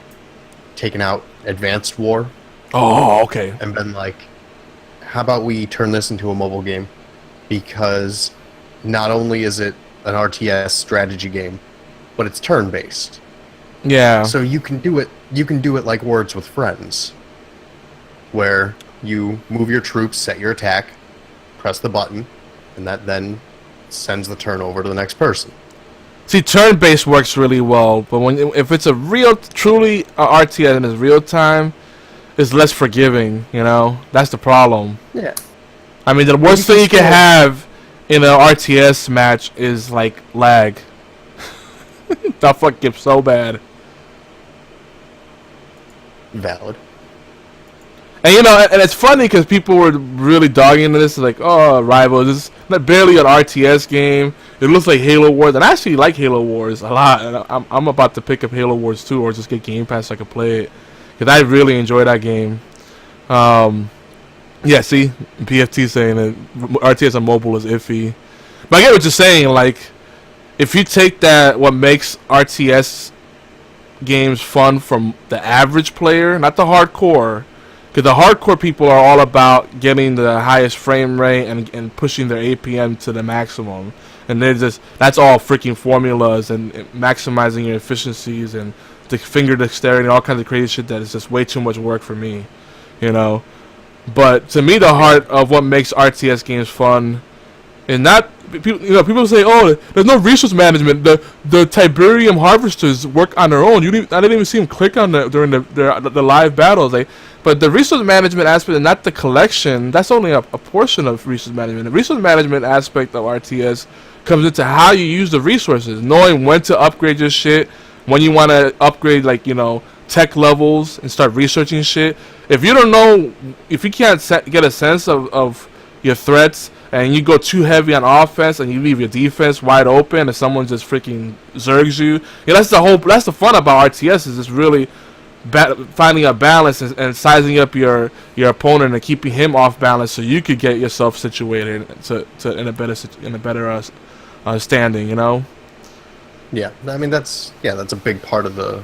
taken out Advanced War. Oh, okay. And been like, how about we turn this into a mobile game? Because not only is it an RTS strategy game, but it's turn-based. Yeah. So you can do it like Words with Friends, where you move your troops, set your attack, press the button, and that then sends the turn over to the next person. See, turn-based works really well, but if it's a truly RTS and it's real time, it's less forgiving. That's the problem. Yeah. I mean, the worst thing you can have in an RTS match is like lag. That fuck gets so bad. Valid. And and it's funny because people were really dogging into this, like, oh, Rivals, this is barely an RTS game. It looks like Halo Wars, and I actually like Halo Wars a lot. And I'm about to pick up Halo Wars 2 or just get Game Pass so I can play it, because I really enjoy that game. Yeah, see, PFT saying that RTS on mobile is iffy, but I get what you're saying. Like, if you take what makes RTS games fun from the average player, not the hardcore. Because the hardcore people are all about getting the highest frame rate and pushing their APM to the maximum. And that's all freaking formulas and maximizing your efficiencies and the finger dexterity and all kinds of crazy shit that is just way too much work for me. But to me, the heart of what makes RTS games fun is not... People say, oh, there's no resource management. The Tiberium harvesters work on their own. I didn't even see them click on during the live battles. But the resource management aspect and not the collection, that's only a portion of resource management. The resource management aspect of RTS comes into how you use the resources, knowing when to upgrade your shit, when you want to upgrade, tech levels and start researching shit. If you don't know, if you can't get a sense of your threats, and you go too heavy on offense and you leave your defense wide open and someone just freaking zergs you. That's the fun about RTS, is just really finding a balance and sizing up your opponent and keeping him off balance so you could get yourself situated in a better standing, Yeah, I mean that's a big part of the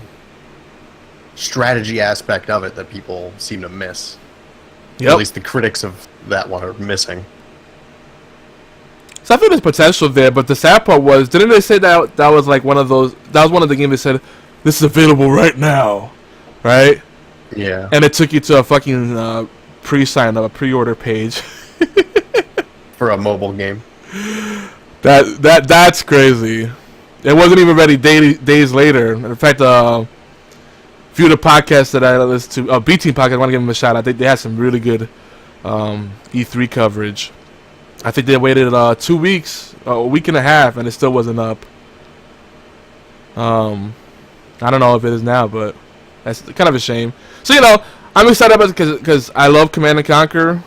strategy aspect of it that people seem to miss. Yep. At least the critics of that one are missing. So I think there's potential there, but the sad part was, didn't they say that was like one of those? That was one of the games they said this is available right now, right? Yeah. And it took you to a fucking pre-sign up, a pre-order page. For a mobile game. That's crazy. It wasn't even ready days later. In fact, a few of the podcasts that I listened to, B-Team podcast, I want to give them a shout out. They had some really good E3 coverage. I think they waited 2 weeks, a week and a half, and it still wasn't up. I don't know if it is now, but that's kind of a shame. So, I'm excited about it because I love Command & Conquer.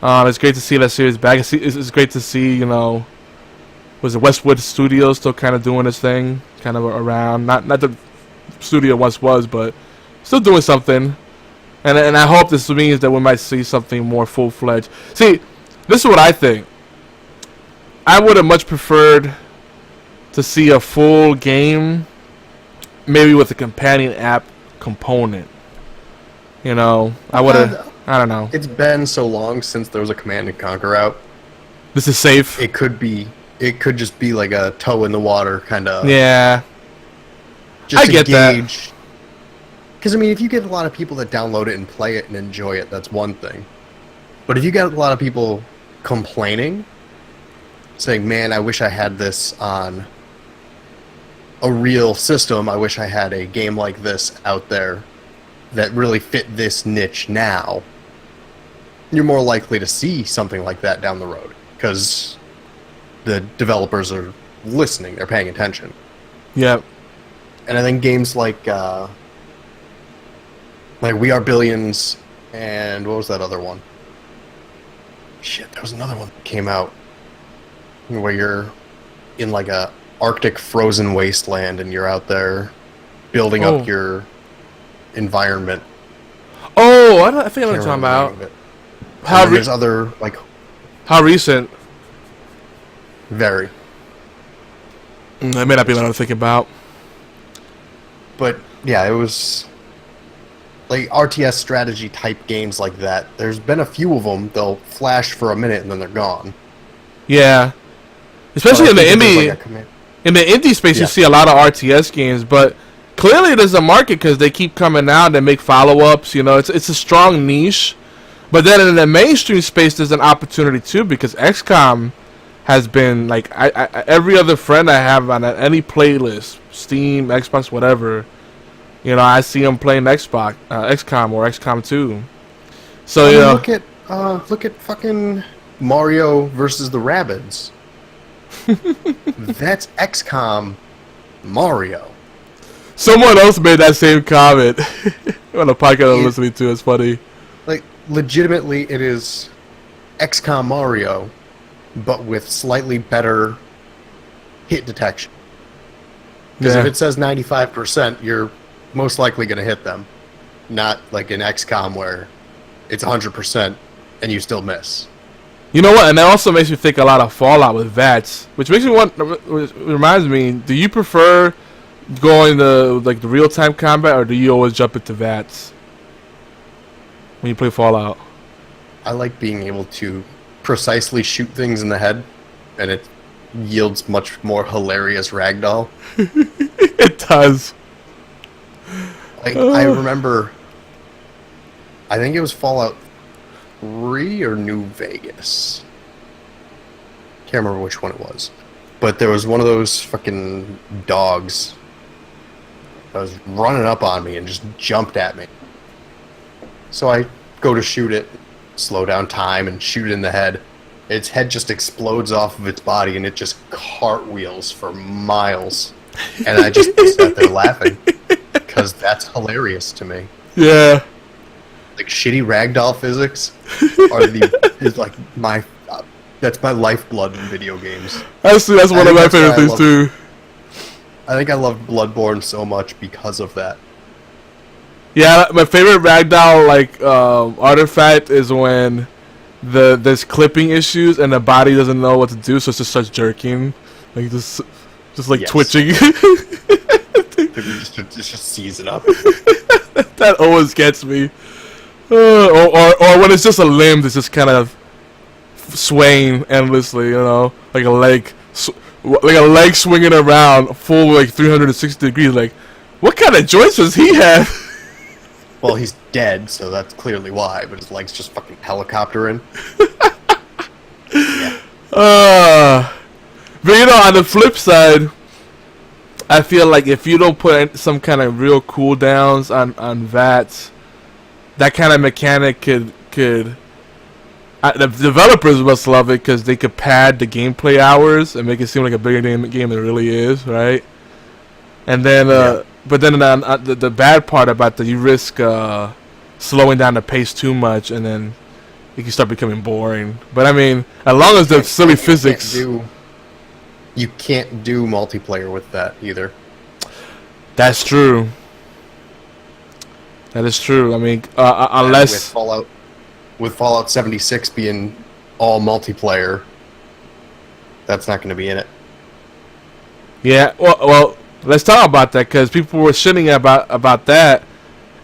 It's great to see that series back. It's great to see, was the Westwood Studios still kind of doing its thing, kind of around. Not the studio once was, but still doing something. And I hope this means that we might see something more full-fledged. See, this is what I think. I would have much preferred to see a full game, maybe with a companion app component. I would have. I don't know. It's been so long since there was a Command & Conquer out. This is safe. It could just be like a toe in the water kind of. Yeah. Just I get that. Because, if you get a lot of people that download it and play it and enjoy it, that's one thing. But if you get a lot of people complaining, saying, man, I wish I had this on a real system. I wish I had a game like this out there that really fit this niche now. You're more likely to see something like that down the road because the developers are listening, they're paying attention. Yep. And I think games like We Are Billions and what was that other one? Shit, there was another one that came out where you're in like a Arctic frozen wasteland and you're out there building up your environment. Oh, I think I know what you're talking about. There's other like. How recent? Very. That may not be what I'm thinking about. But yeah, it was like RTS strategy type games like that. There's been a few of them. They'll flash for a minute and then they're gone. Yeah, especially in the indie space, you see a lot of RTS games, but clearly there's a market because they keep coming out and make follow-ups. It's a strong niche. But then in the mainstream space, there's an opportunity too because XCOM has been like every other friend I have on any playlist, Steam, Xbox, whatever. I see them playing XCOM or XCOM 2. So look at fucking Mario versus the Rabbids. That's XCOM Mario. Someone else made that same comment on a podcast I'm listening to. It's funny. Like, legitimately, it is XCOM Mario, but with slightly better hit detection. Because if it says 95%, you're most likely going to hit them. Not like in XCOM where it's 100% and you still miss. You know what? And that also makes me think a lot of Fallout with VATS, which reminds me, do you prefer going to like the real-time combat, or do you always jump into VATS when you play Fallout? I like being able to precisely shoot things in the head, and it yields much more hilarious ragdoll. It does. I remember, I think it was Fallout 3 or New Vegas. Can't remember which one it was. But there was one of those fucking dogs that was running up on me and just jumped at me. So I go to shoot it, slow down time, and shoot it in the head. Its head just explodes off of its body, and it just cartwheels for miles. And I just sat there laughing, because that's hilarious to me. Yeah. Like, shitty ragdoll physics is like my... that's my lifeblood in video games. That's one of my favorite things, too. I think I love Bloodborne so much because of that. Yeah, my favorite ragdoll artifact is when there's clipping issues and the body doesn't know what to do, so it just starts jerking, like just twitching. It just sees it up. That always gets me. Or when it's just a limb that's just kind of swaying endlessly, like a leg swinging around full 360 degrees. Like, what kind of joints does he have? Well, he's dead, so that's clearly why. But his legs just fucking helicoptering. Yeah. But on the flip side, I feel like if you don't put some kind of real cooldowns on VATS, that kind of mechanic could the developers must love it because they could pad the gameplay hours and make it seem like a bigger game than it really is, right? And then, but then the bad part about that, you risk slowing down the pace too much, and then it can start becoming boring. But I mean, as long as the silly physics, you can't do multiplayer with that either. That's true. That is true. I mean, unless with Fallout 76 being all multiplayer, that's not going to be in it. Yeah. Well, let's talk about that because people were shitting about that,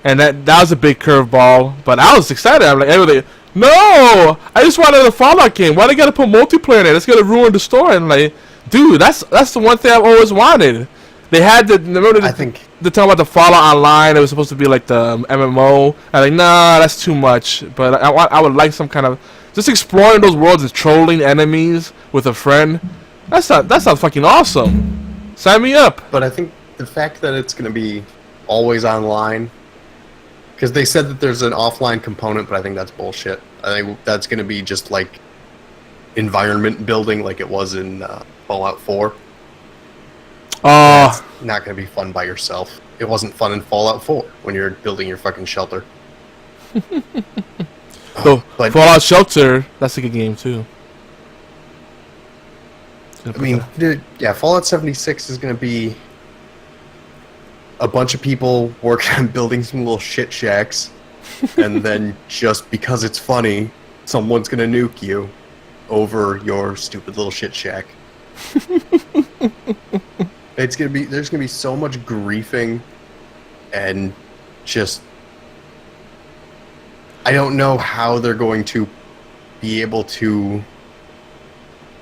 and that was a big curveball. But I was excited. I'm like, everybody, no! I just wanted a Fallout game. Why they gotta put multiplayer in it? That's gonna ruin the story. And I'm like, dude, that's the one thing I've always wanted. They had the talk about the Fallout Online. It was supposed to be like the MMO. I'm like, nah, that's too much. But I would like some kind of just exploring those worlds and trolling enemies with a friend. That sounds fucking awesome. Sign me up. But I think the fact that it's going to be always online, because they said that there's an offline component, but I think that's bullshit. I think that's going to be just like environment building like it was in Fallout 4. It's not going to be fun by yourself. It wasn't fun in Fallout 4 when you're building your fucking shelter. So, Fallout Shelter, that's a good game too. I mean, dude, yeah, Fallout 76 is going to be a bunch of people working on building some little shit shacks, and then just because it's funny, someone's going to nuke you over your stupid little shit shack. There's gonna be so much griefing, and just I don't know how they're going to be able to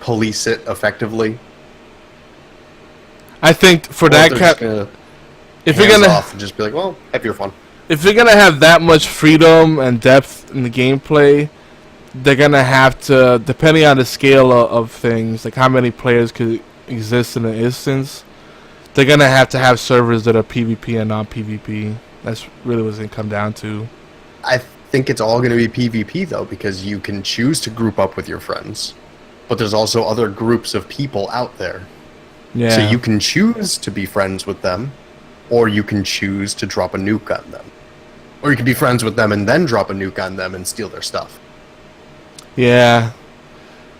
police it effectively. I think for that kind, if you're gonna off and just be like, well, have your fun. If you're gonna have that much freedom and depth in the gameplay, they're gonna have to, depending on the scale of things, like how many players could exist in an instance, they're gonna have to have servers that are PvP and non-PvP. That's really what it's gonna come down to. I think it's all gonna be PvP though, because you can choose to group up with your friends, but there's also other groups of people out there. Yeah. So you can choose to be friends with them, or you can choose to drop a nuke on them, or you can be friends with them and then drop a nuke on them and steal their stuff. Yeah,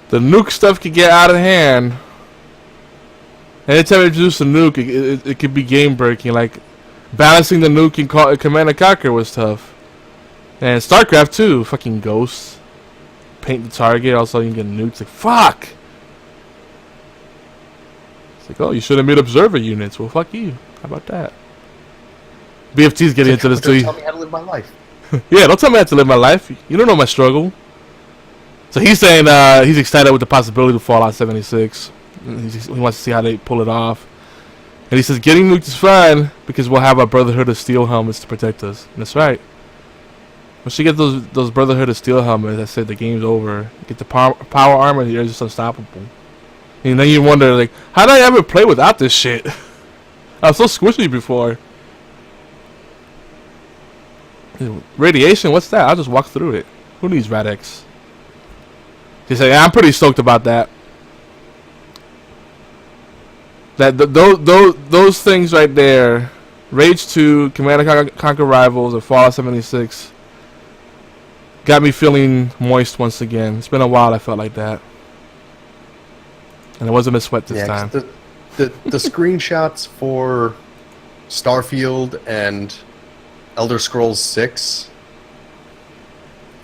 the nuke stuff could get out of hand. Anytime you introduce a nuke, it could be game breaking. Like balancing the nuke in Command & Conquer was tough, and StarCraft too. Fucking ghosts, paint the target. Also, you can get nukes. Like fuck. It's like, oh, you should have made observer units. Well, fuck you. How about that? BFT's getting into this too. Tell me how to live my life. Yeah, don't tell me how to live my life. You don't know my struggle. So he's saying he's excited with the possibility of Fallout 76. He wants to see how they pull it off. And he says, getting nuked is fine because we'll have our Brotherhood of Steel helmets to protect us. And that's right. Once you get those Brotherhood of Steel helmets, I said the game's over. You get the power armor, you're just unstoppable. And then you wonder, like, how did I ever play without this shit? I was so squishy before. Radiation, what's that? I'll just walk through it. Who needs Rad-X? He said, yeah, I'm pretty stoked about that. Those things right there, Rage 2, Command & Conquer Rivals, and Fallout 76, got me feeling moist once again. It's been a while I felt like that. And it wasn't a sweat this time. The screenshots for Starfield and Elder Scrolls 6,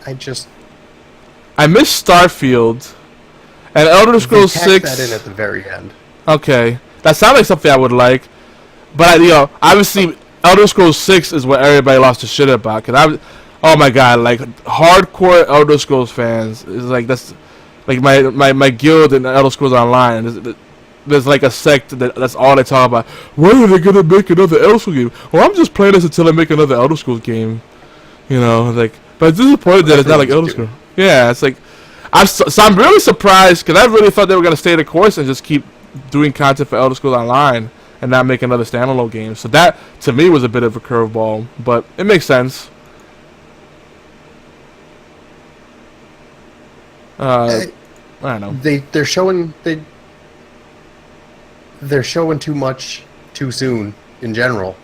I miss Starfield, and Elder Scrolls 6. That in at the very end. Okay, that sounds like something I would like, but obviously Elder Scrolls 6 is what everybody lost their shit about. Cause oh my god, like hardcore Elder Scrolls fans is like that's like my guild in Elder Scrolls Online. There's like a sect that's all they talk about. When are they gonna make another Elder Scrolls game? Well, I'm just playing this until they make another Elder Scrolls game. You know, like, but it's disappointed that it's not like Elder Scrolls. Yeah, it's like, I'm really surprised because I really thought they were gonna stay the course and just keep doing content for Elder Scrolls Online and not make another standalone game. So that to me was a bit of a curveball, but it makes sense. I don't know. They're showing too much too soon in general.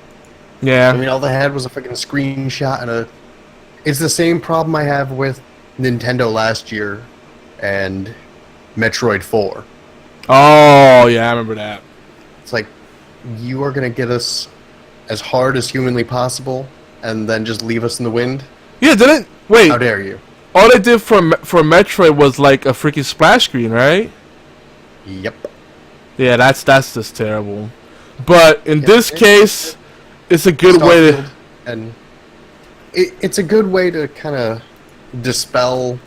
Yeah. I mean, all they had was a fucking screenshot and a. It's the same problem I have with Nintendo last year and Metroid 4. Oh yeah, I remember that. It's like you are gonna get us as hard as humanly possible and then just leave us in the wind. Yeah, didn't wait. How dare you? All they did for Metroid was like a freaking splash screen, right? Yep. Yeah, that's just terrible. But in this case, it's a good way to. And it's a good way to kind of dispel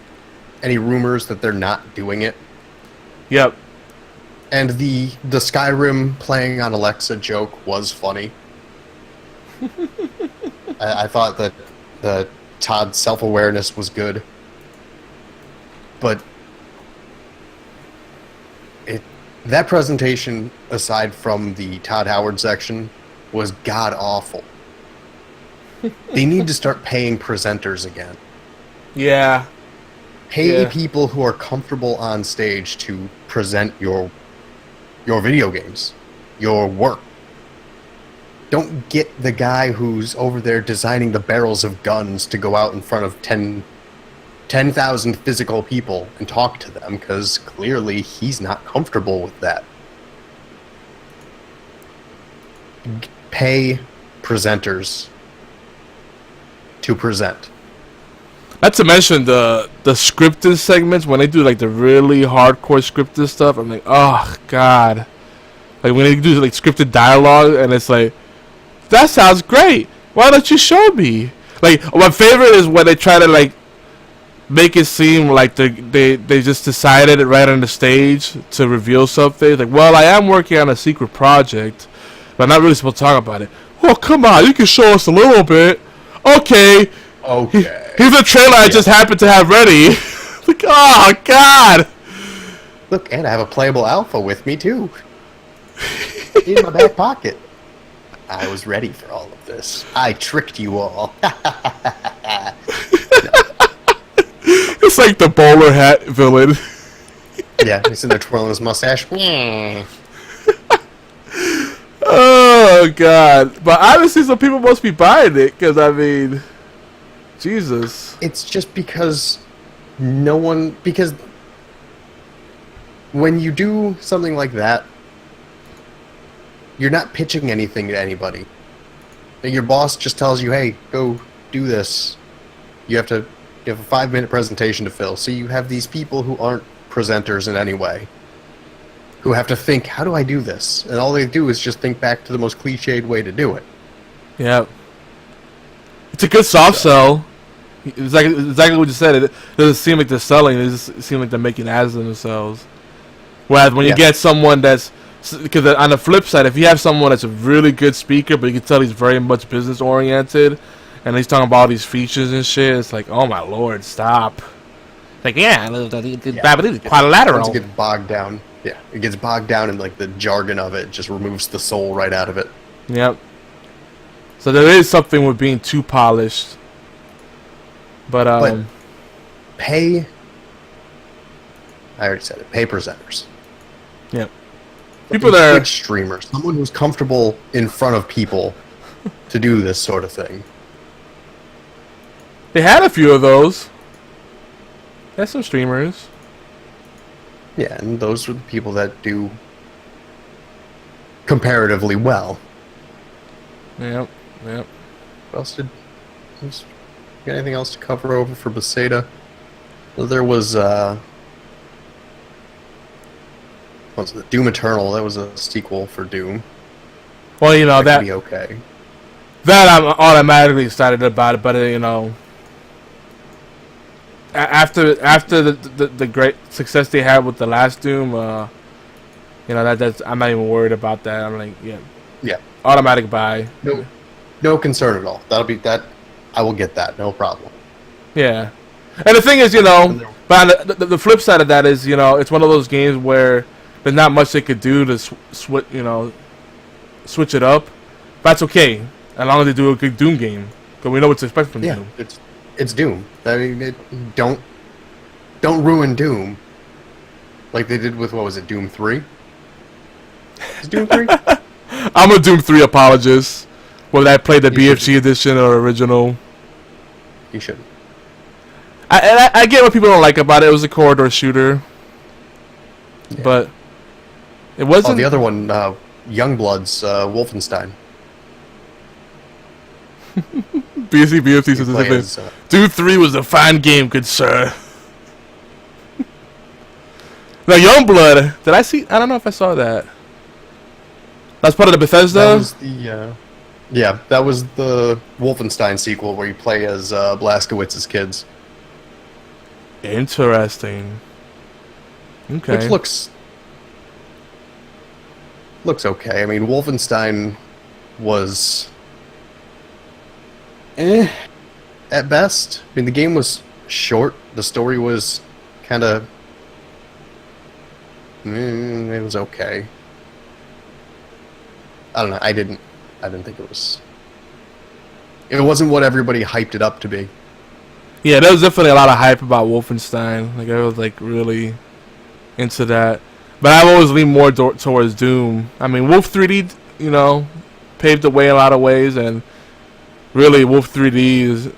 any rumors that they're not doing it. Yep. And the Skyrim playing on Alexa joke was funny. I thought that the Todd's self-awareness was good. But that presentation, aside from the Todd Howard section, was god-awful. They need to start paying presenters again. Yeah. Pay people who are comfortable on stage to present your video games, your work. Don't get the guy who's over there designing the barrels of guns to go out in front of 10,000 physical people and talk to them, because clearly he's not comfortable with that. Pay presenters to present. Not to mention the scripted segments when they do like the really hardcore scripted stuff. I'm like, oh god, like when they do like scripted dialogue and it's like, that sounds great. Why don't you show me? Like my favorite is when they try to like make it seem like they just decided it right on the stage to reveal something. Like, well, I am working on a secret project, but I'm not really supposed to talk about it. Oh, come on, you can show us a little bit. Okay. Here's a trailer I just happened to have ready. Like, oh, God. Look, and I have a playable alpha with me, too. In my back pocket. I was ready for all of this. I tricked you all. It's like the bowler hat villain. Yeah, he's in there twirling his mustache. Oh, God. But obviously some people must be buying it, because, I mean, Jesus. It's just because because when you do something like that, you're not pitching anything to anybody. Your boss just tells you, hey, go do this. You have a 5-minute presentation to fill. So you have these people who aren't presenters in any way, who have to think, how do I do this? And all they do is just think back to the most cliched way to do it. Yeah. It's a good soft sell. Exactly what you said. It doesn't seem like they're selling. It just seems like they're making ads of themselves. Whereas when you get someone that's... Because on the flip side, if you have someone that's a really good speaker, but you can tell he's very much business-oriented, and he's talking about all these features and shit, it's like, oh my lord, stop. Like, quadrilateral. Once it gets bogged down, it gets bogged down in like the jargon of it, just removes the soul right out of it. Yep. So there is something with being too polished. But pay... I already said it. Pay presenters. Yep. People that are... Twitch streamers. Someone who's comfortable in front of people to do this sort of thing. They had a few of those. There's some streamers. Yeah, and those are the people that do comparatively well. Yep. What else got anything else to cover over for Bethesda? Well, there was what's it? Doom Eternal. That was a sequel for Doom. Well, you know that could be okay. That I'm automatically excited about it, but you know, after the great success they had with the last Doom, you know that's I'm not even worried about that. I'm like, yeah, Yeah. automatic buy. No concern at all. I will get that, no problem. Yeah. And the thing is, but the flip side of that is, it's one of those games where there's not much they could do to switch it up. But that's okay, as long as they do a good Doom game, because we know what to expect from Doom. It's Doom. I mean, don't ruin Doom like they did with, what was it, Doom 3? Is Doom 3? I'm a Doom 3 apologist, whether I played the BFG edition or original. You shouldn't. I get what people don't like about it. It was a corridor shooter, but it wasn't. Oh, the other one, Youngblood's Wolfenstein. BFC says the same thing. Doom 3 was a fine game, good sir. Now, Youngblood, did I see? I don't know if I saw that. That's part of the Bethesda? That was that was the Wolfenstein sequel where you play as Blazkowicz's kids. Interesting. Okay. Which looks okay. I mean, Wolfenstein was at best. I mean, the game was short. The story was kind of it was okay. I don't know. I didn't think it was. It wasn't what everybody hyped it up to be. Yeah, there was definitely a lot of hype about Wolfenstein. Like, I was like really into that. But I've always leaned more towards Doom. I mean, Wolf 3D, paved the way in a lot of ways, and really, Wolf 3D is.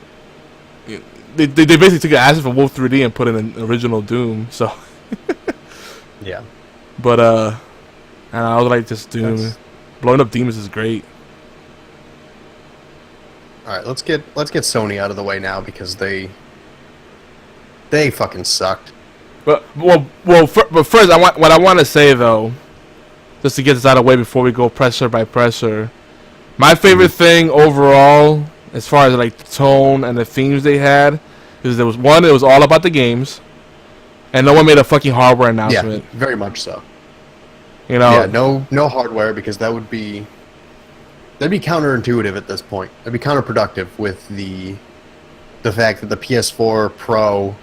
They basically took an asset from Wolf 3D and put in an original Doom. So. Yeah. But I was like just Doom. Blowing up demons is great. All right, let's get Sony out of the way now because they fucking sucked. But first, what I want to say though, just to get this out of the way before we go pressure by pressure, my favorite thing overall, as far as like the tone and the themes they had, is it was all about the games, and no one made a fucking hardware announcement. Yeah, very much so. Yeah, no hardware because that'd be counterintuitive at this point. That'd be counterproductive with the fact that the PS4 Pro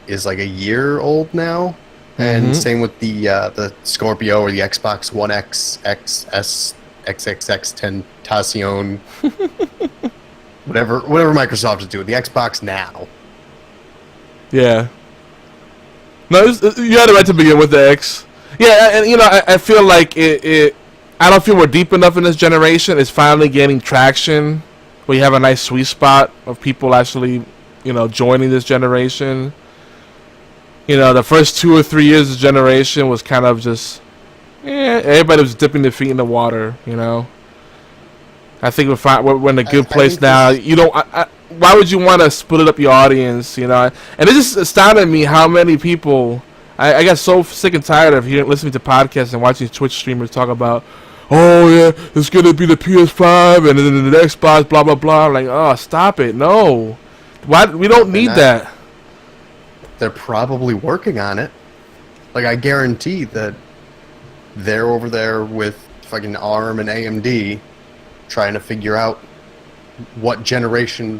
is like a year old now, and same with the Scorpio or the Xbox One X, XS, XXX Tentacion, whatever Microsoft is doing. The Xbox now. Yeah. No, you had it right to begin with the X. Yeah, and I feel like it. I don't feel we're deep enough in this generation. It's finally gaining traction, where you have a nice sweet spot of people actually, joining this generation. The first 2 or 3 years of this generation was kind of just, everybody was dipping their feet in the water. I think we're in a good place now. Why would you want to split up your audience? And it just astounded me how many people. I got so sick and tired of listening to podcasts and watching Twitch streamers talk about, oh yeah, it's gonna be the PS5 and then the Xbox, blah blah blah. I'm like, oh, stop it, no. Why? We don't need that. They're probably working on it. Like, I guarantee that they're over there with fucking ARM and AMD trying to figure out what generation,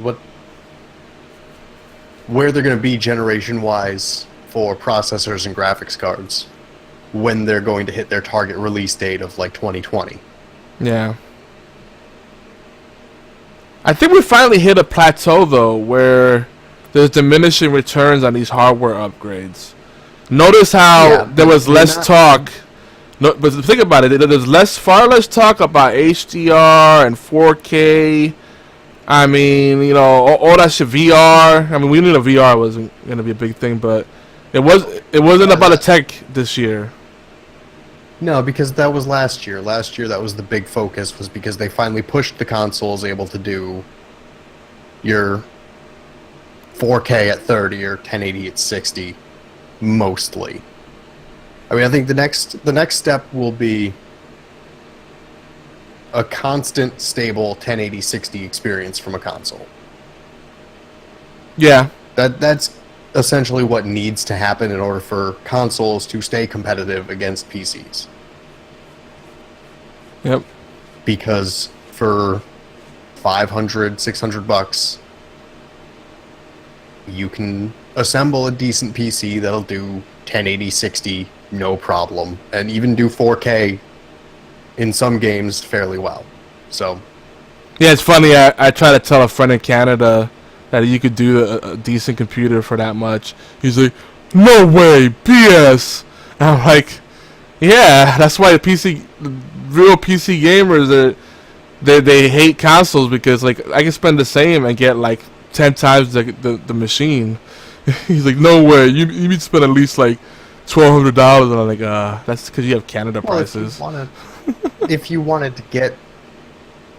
where they're gonna be generation-wise for processors and graphics cards when they're going to hit their target release date of like 2020. Yeah. I think we finally hit a plateau though where there's diminishing returns on these hardware upgrades. Notice how there was less talk. No, but think about it. There's far less talk about HDR and 4K. I mean, all that shit, VR. I mean, we knew the VR wasn't going to be a big thing, but it wasn't about the tech this year. No, because that was last year. Last year, that was the big focus, was because they finally pushed the consoles able to do your 4K at 30 or 1080 at 60, mostly. I mean, I think the next step will be a constant, stable 1080 60 experience from a console. Yeah, that's essentially what needs to happen in order for consoles to stay competitive against PCs. Yep. Because for $500, $600, you can assemble a decent PC that'll do 1080, 60, no problem, and even do 4K in some games fairly well. So, yeah, it's funny. I try to tell a friend in Canada that you could do a decent computer for that much. He's like, no way, BS. And I'm like, yeah, that's why real PC gamers they hate consoles, because like I can spend the same and get like 10 times the machine. He's like, no way, you need to spend at least like $1,200. And I'm like, that's because you have Canada prices. If you wanted to get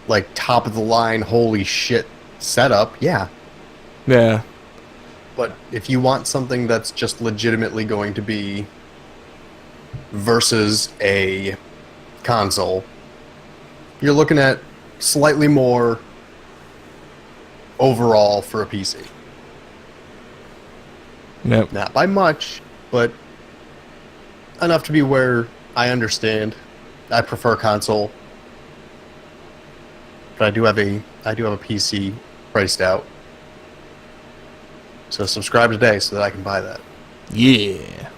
like top of the line, holy shit setup, yeah. Yeah. But if you want something that's just legitimately going to be versus a console, you're looking at slightly more overall for a PC. Yep. Not by much, but enough to be where I understand. I prefer console, but I do have a PC priced out. So subscribe today so that I can buy that. Yeah.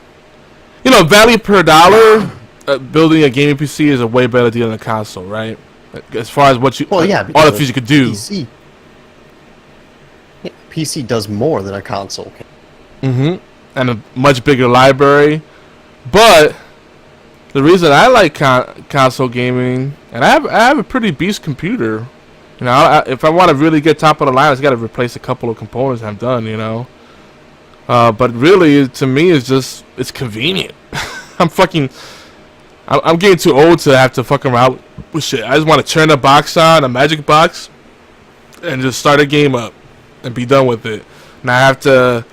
You know, value per dollar, building a gaming PC is a way better deal than a console, right? As far as what you, all the features you could do. PC does more than a console can. Mm-hmm. And a much bigger library. But the reason I like console gaming, and I have a pretty beast computer. You know, if I want to really get top of the line, I just got to replace a couple of components. I'm done, you know. But really, to me, it's convenient. I'm getting too old to have to fuck around with shit. I just want to turn the box on, a magic box, and just start a game up and be done with it. And I have to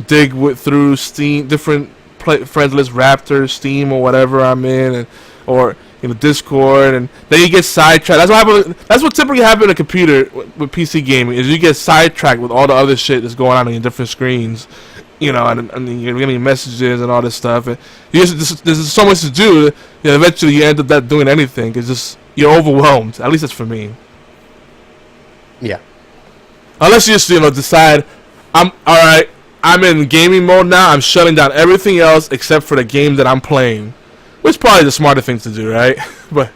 dig through Steam, different friends list, Raptor, Steam, or whatever I'm in, or Discord, and then you get sidetracked. That's what typically happens in a computer with PC gaming, is you get sidetracked with all the other shit that's going on your different screens, and you're getting messages and all this stuff. And there's so much to do. Eventually you end up not doing anything. It's just you're overwhelmed. At least that's for me. Yeah. Unless you just decide, I'm all right. I'm in gaming mode now. I'm shutting down everything else except for the game that I'm playing. Which is probably the smarter thing to do, right? But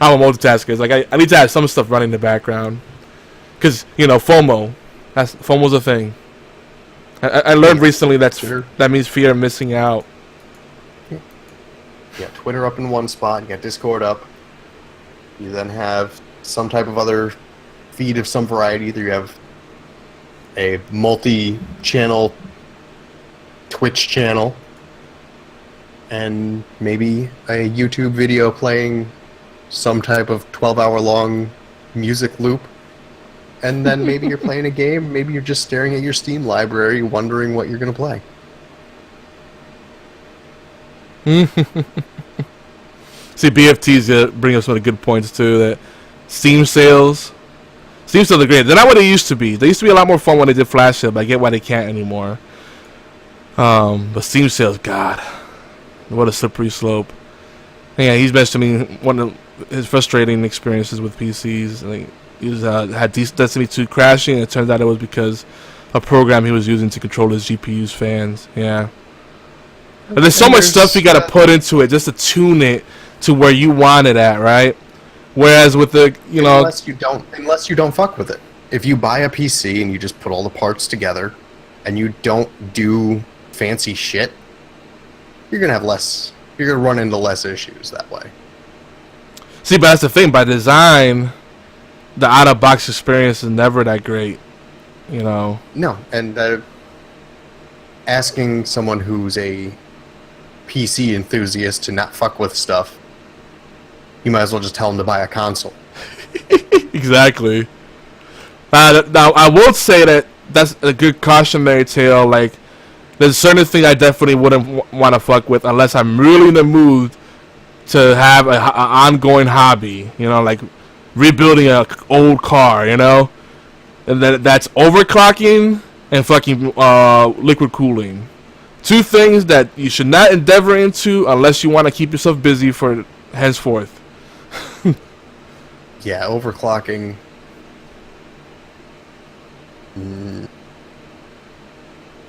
I'm a multitasker. It's like I need to have some stuff running in the background. Because, FOMO. FOMO's a thing. I learned recently that means fear of missing out. You got Twitter up in one spot. You got Discord up. You then have some type of other feed of some variety. Either you have a multi-channel Twitch channel, and maybe a YouTube video playing some type of 12-hour-long music loop. And then maybe you're playing a game, maybe you're just staring at your Steam library wondering what you're going to play. See, BFT's bring up some of the good points, too, that Steam sales are great. They're not what they used to be. They used to be a lot more fun when they did flash sale, but I get why they can't anymore. But Steam sales, God, what a slippery slope. Yeah, he's mentioning one of his frustrating experiences with PCs. Like, he had Destiny 2 crashing, and it turns out it was because a program he was using to control his GPU's fans. Yeah. But there's so much stuff you got to put into it just to tune it to where you want it at, right? Whereas with the, unless you don't fuck with it. If you buy a PC and you just put all the parts together and you don't do fancy shit, you're going to run into less issues that way. See, but that's the thing. By design, the out-of-box experience is never that great, No, and asking someone who's a PC enthusiast to not fuck with stuff, you might as well just tell them to buy a console. Exactly. Now, I will say that that's a good cautionary tale. Like, there's certain thing I definitely wouldn't want to fuck with unless I'm really in the mood to have an ongoing hobby. Like rebuilding an old car. And that's overclocking and fucking liquid cooling. Two things that you should not endeavor into unless you want to keep yourself busy for henceforth. Yeah, overclocking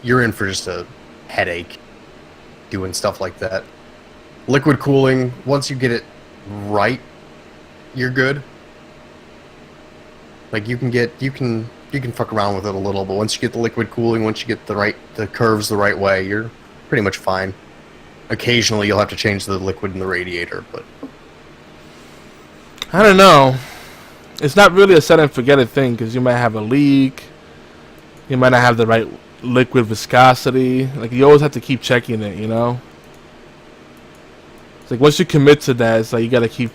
you're in for just a headache doing stuff like that. Liquid cooling, once you get it right, you're good. Like you can fuck around with it a little, but once you get the liquid cooling, once you get the curves the right way, you're pretty much fine. Occasionally you'll have to change the liquid in the radiator, but I don't know. It's not really a set and forget it thing, because you might have a leak, you might not have the right liquid viscosity. Like, you always have to keep checking it, you know? It's like, once you commit to that, it's like you gotta keep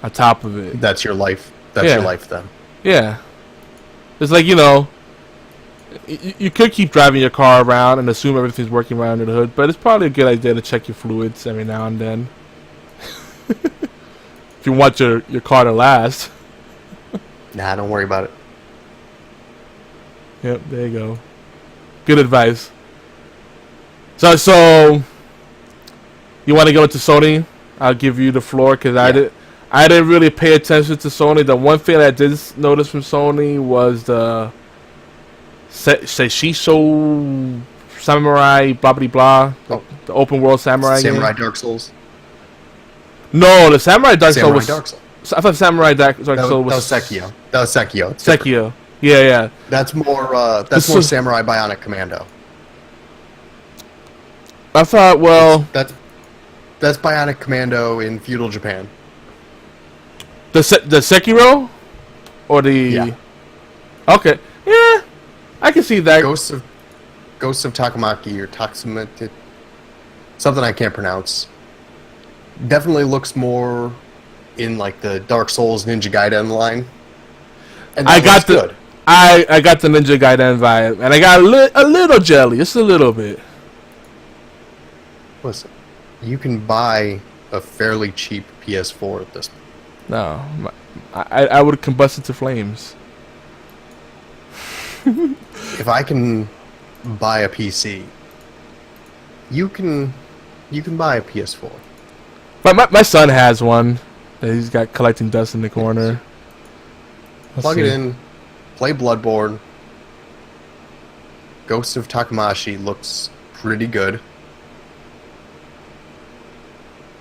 on top of it. that's your life. That's your life then. Yeah. It's like, you know, you could keep driving your car around and assume everything's working right under the hood, but it's probably a good idea to check your fluids every now and then. If you want your car to last. Nah, don't worry about it. Yep, there you go. Good advice. So you want to go into Sony? I'll give you the floor, because I didn't really pay attention to Sony. The one thing I did notice from Sony was the Seishiso Samurai blah blah blah. Oh. The open world samurai game. Dark Souls. No, the Samurai Dark Souls was... Dark Souls. I thought Samurai Dark Souls was... That was Sekio. That was Sekio. It's Sekio. different. Yeah. That's more Samurai Bionic Commando. I thought, well... That's Bionic Commando in feudal Japan. The Sekiro? Or the... Yeah. Okay. Yeah. I can see that. Ghosts of Takamaki or Taksumate. Something I can't pronounce. Definitely looks more in like the Dark Souls Ninja Gaiden line. And I got the good. I got the Ninja Gaiden vibe, and I got a little jelly, just a little bit. Listen, you can buy a fairly cheap PS4 at this point. No, I would combust into flames. If I can buy a PC, you can buy a PS4. My son has one that he's got collecting dust in the corner. Plug it in, play Bloodborne. Ghost of Takamashi looks pretty good.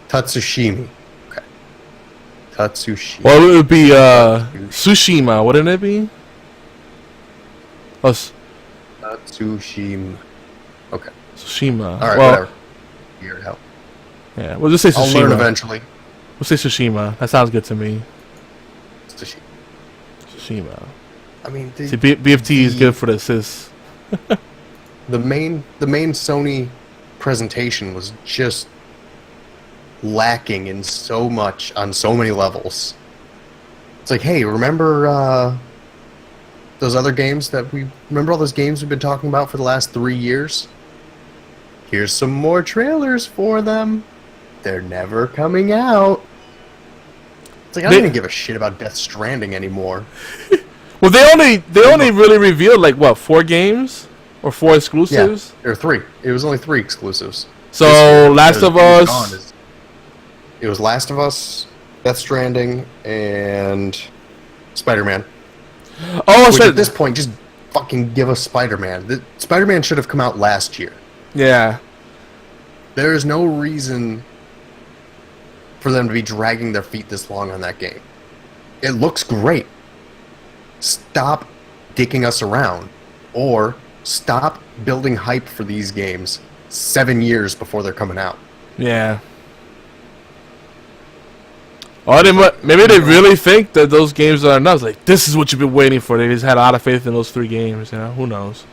Tatsushima. Okay. Tatsushima. Well, it would be Tsushima, wouldn't it be? Oh, Tatsushima. Okay. Tsushima. Alright, well, whatever. Figure it out. Yeah, we'll just say Tsushima. I'll learn eventually. We'll say Tsushima. That sounds good to me. Tsushima. I mean, see, BFT is good for the sis. the main Sony presentation was just lacking in so much on so many levels. It's like, hey, remember those other games remember all those games we've been talking about for the last 3 years? Here's some more trailers for them. They're never coming out. It's like, I don't even give a shit about Death Stranding anymore. Well, they only really revealed like what, 4 games or 4 exclusives? Yeah, or 3. It was only 3 exclusives. So Last of Us. It was Last of Us, Death Stranding, and Spider-Man. Oh, at this point, just fucking give us Spider-Man. Spider-Man should have come out last year. Yeah. There is no reason for them to be dragging their feet this long on that game. It looks great. Stop dicking us around. Or stop building hype for these games 7 years before they're coming out. Yeah. Or maybe they really think that those games are enough. Like, this is what you've been waiting for. They just had a lot of faith in those 3 games. You know, who knows?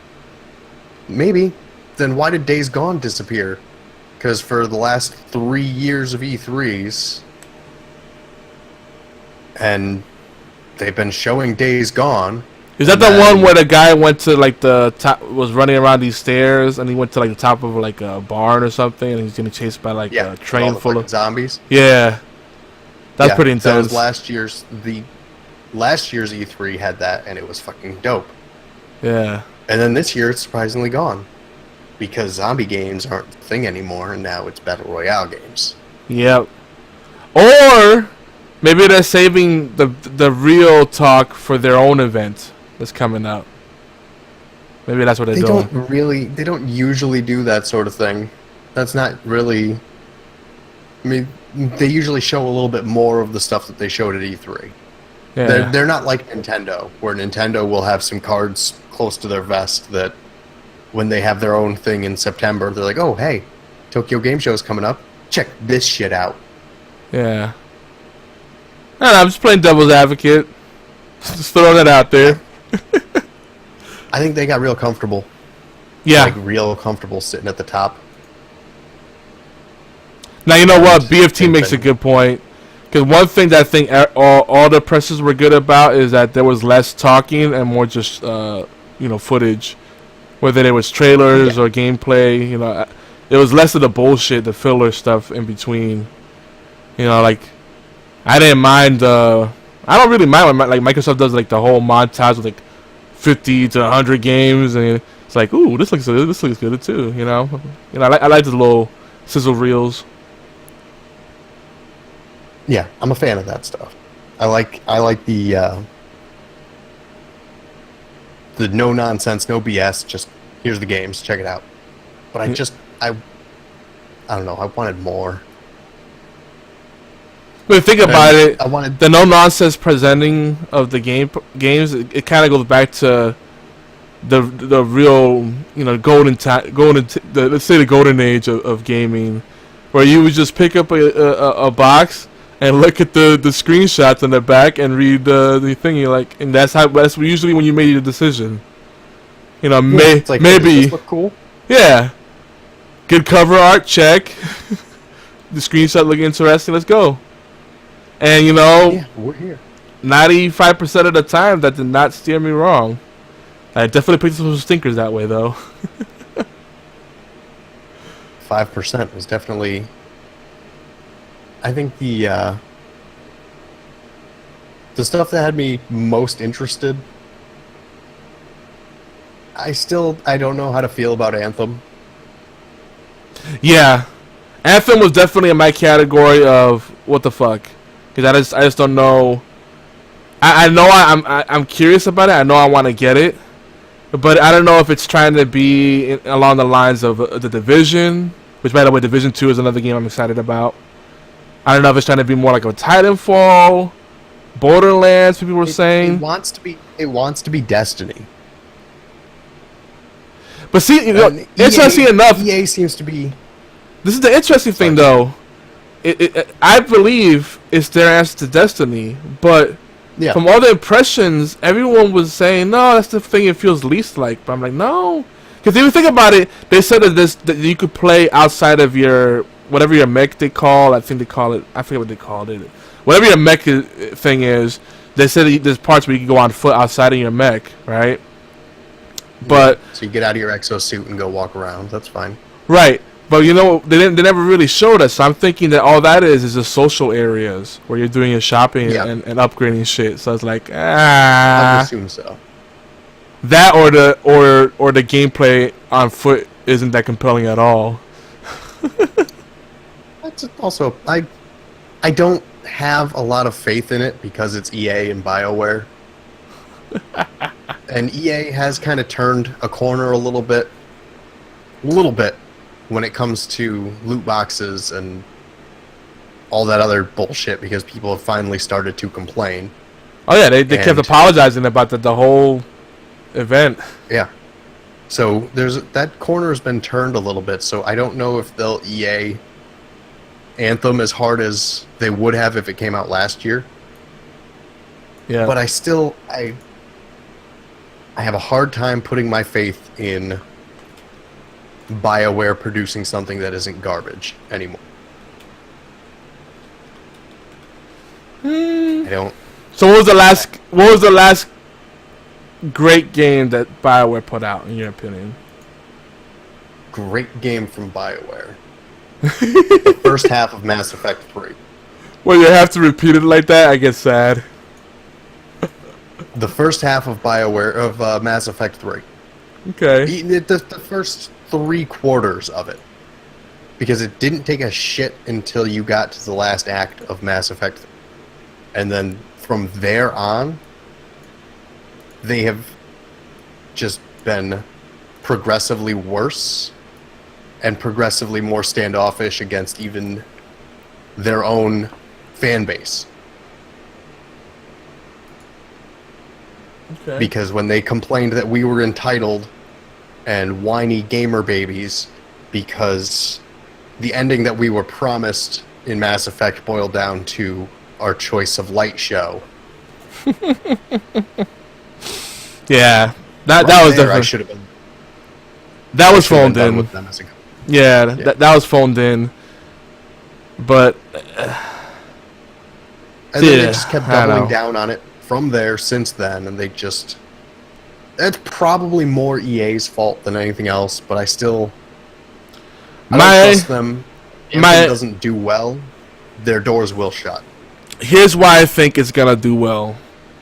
Maybe. Then why did Days Gone disappear? Because for the last 3 years of E3s, and they've been showing Days Gone. Is that the one where the guy went to like the top, was running around these stairs, and he went to like the top of like a barn or something, and he's getting chased by like a train full of zombies? Yeah, that's pretty intense. That was last year's E3 had that, and it was fucking dope. Yeah. And then this year it's surprisingly gone. Because zombie games aren't the thing anymore, and now it's Battle Royale games. Yep. Or maybe they're saving the real talk for their own event. that's coming out. Maybe that's what they're doing. They don't usually do that sort of thing. That's not really. I mean, they usually show a little bit more of the stuff that they showed at E3. Yeah. They're not like Nintendo, where Nintendo will have some cards close to their vest that when they have their own thing in September, they're like, oh, hey, Tokyo Game Show is coming up. Check this shit out. Yeah. I don't know, I'm just playing devil's advocate. Just throwing that out there. I think they got real comfortable. Yeah. Like, real comfortable sitting at the top. Now, you know what? BFT makes a good point. Because one thing that I think all the presses were good about is that there was less talking and more just, footage. Whether it was trailers or gameplay, it was less of the bullshit, the filler stuff in between. Like, I didn't mind, I don't really mind when, like, Microsoft does, like, the whole montage with, like, 50 to 100 games, and it's like, ooh, this looks good too, I like the little sizzle reels. Yeah, I'm a fan of that stuff. I like the no nonsense, no BS. Just here's the games, check it out. But I don't know. I wanted more. But think about it. The no nonsense presenting of the games. It kind of goes back to the real let's say the golden age of gaming, where you would just pick up a box and look at the screenshots in the back and read the thing. You're like, and that's usually when you made your decision. It's like, maybe does this look cool. Yeah, good cover art, check. The screenshot looking interesting. Let's go. And we're here. 95% of the time, that did not steer me wrong. I definitely picked some stinkers that way, though. 5% was definitely. I think the stuff that had me most interested. I don't know how to feel about Anthem. Yeah, Anthem was definitely in my category of what the fuck, because I just don't know. I know I'm curious about it. I know I want to get it, but I don't know if it's trying to be along the lines of the Division, which, by the way, Division 2 is another game I'm excited about. I don't know if it's trying to be more like a Titanfall, Borderlands. People were saying it wants to be Destiny. But see, interesting enough, EA seems to be. This is the interesting thing, though. I believe it's their answer to Destiny, but from all the impressions, everyone was saying, no, that's the thing it feels least like. But I'm like, no. Because if you think about it, they said that you could play outside of your, whatever your mech they call, I forget what they called it. Whatever your mech thing is, they said there's parts where you can go on foot outside of your mech, right? But so you get out of your exosuit and go walk around. That's fine. Right. But they never really showed us. So I'm thinking that all that is the social areas where you're doing your shopping and upgrading shit. So it's like, I would assume so. That or the gameplay on foot isn't that compelling at all. That's also I don't have a lot of faith in it because it's EA and BioWare. And EA has kind of turned a corner a little bit when it comes to loot boxes and all that other bullshit, because people have finally started to complain. Oh yeah, they kept apologizing about the whole event. Yeah. So that corner has been turned a little bit, so I don't know if they'll EA Anthem as hard as they would have if it came out last year. Yeah. But I have a hard time putting my faith in BioWare producing something that isn't garbage anymore. I don't. So what was the last great game that BioWare put out, in your opinion? Great game from BioWare. The first half of Mass Effect 3. Well, you have to repeat it like that? I get sad. The first half of BioWare of Mass Effect 3. Okay. The first 3/4 of it, because it didn't take a shit until you got to the last act of Mass Effect 3. And then from there on, they have just been progressively worse and progressively more standoffish against even their own fan base. Okay. Because when they complained that we were entitled and whiny gamer babies because the ending that we were promised in Mass Effect boiled down to our choice of light show. Yeah, that was there, I definitely. should have been. That was phoned done in. with them as a company. Yeah, that was phoned in. But And then they just kept I don't doubling know. down on it from there since then, and they just... That's probably more EA's fault than anything else, but I don't trust them. If it doesn't do well, their doors will shut. Here's why I think it's gonna do well,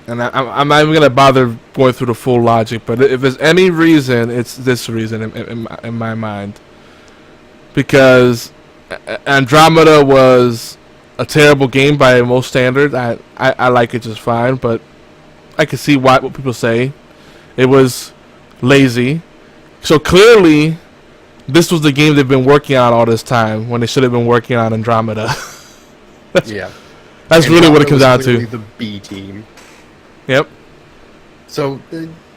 and I'm not even gonna bother going through the full logic. But if there's any reason, it's this reason in my mind, because Andromeda was a terrible game by most standards. I like it just fine, but I can see what people say. It was lazy, so clearly this was the game they've been working on all this time when they should have been working on Andromeda. Yeah. That's really what it comes down to. The B team. Yep. So,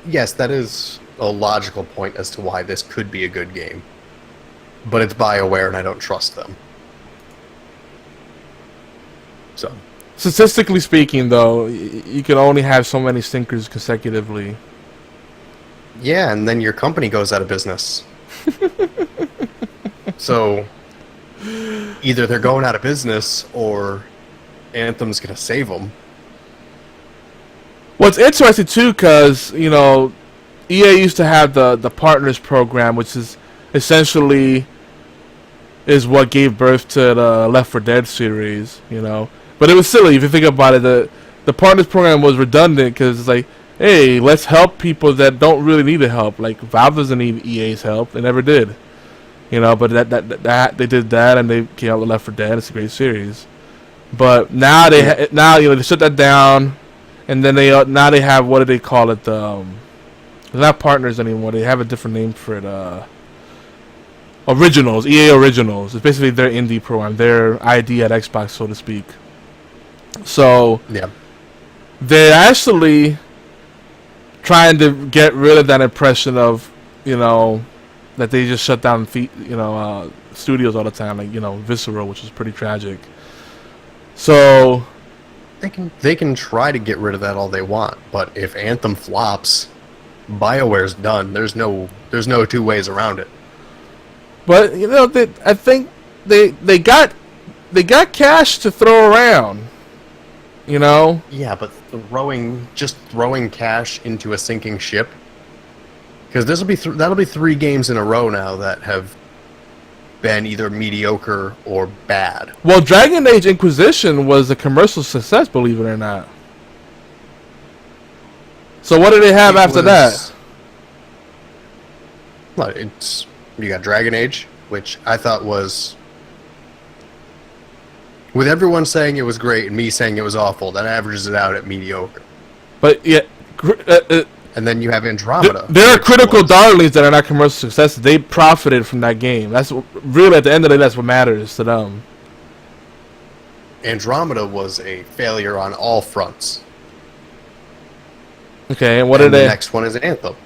yes, that is a logical point as to why this could be a good game. But it's BioWare, and I don't trust them. So. Statistically speaking, though, you can only have so many stinkers consecutively. Yeah, and then your company goes out of business. So, either they're going out of business, or Anthem's going to save them. Well, it's interesting, too, because, EA used to have the Partners program, which is essentially is what gave birth to the Left 4 Dead series, But it was silly, if you think about it. The Partners program was redundant, because it's like, hey, let's help people that don't really need the help. Like, Valve doesn't need EA's help. They never did. But that they did that, and they came out with Left 4 Dead. It's a great series. But now they they shut that down, and then they have, what do they call it? They're not Partners anymore. They have a different name for it. Originals, EA Originals. It's basically their indie program, their ID at Xbox, so to speak. So Yeah. they're actually trying to get rid of that impression of that they just shut down studios all the time, like Visceral, which is pretty tragic. So They can try to get rid of that all they want, but if Anthem flops, BioWare's done. There's no two ways around it. But I think they got cash to throw around. Yeah, but throwing cash into a sinking ship, because that'll be 3 games in a row now that have been either mediocre or bad. Well, Dragon Age Inquisition was a commercial success, believe it or not. So what do they have after that? Well, you got Dragon Age, which I thought was, with everyone saying it was great and me saying it was awful, that averages it out at mediocre. But yeah, and then you have Andromeda. There are critical darlings that are not commercial successes. They profited from that game. That's really, at the end of the day, that's what matters to them. Andromeda was a failure on all fronts. Okay, and what are they? The next one is Anthem.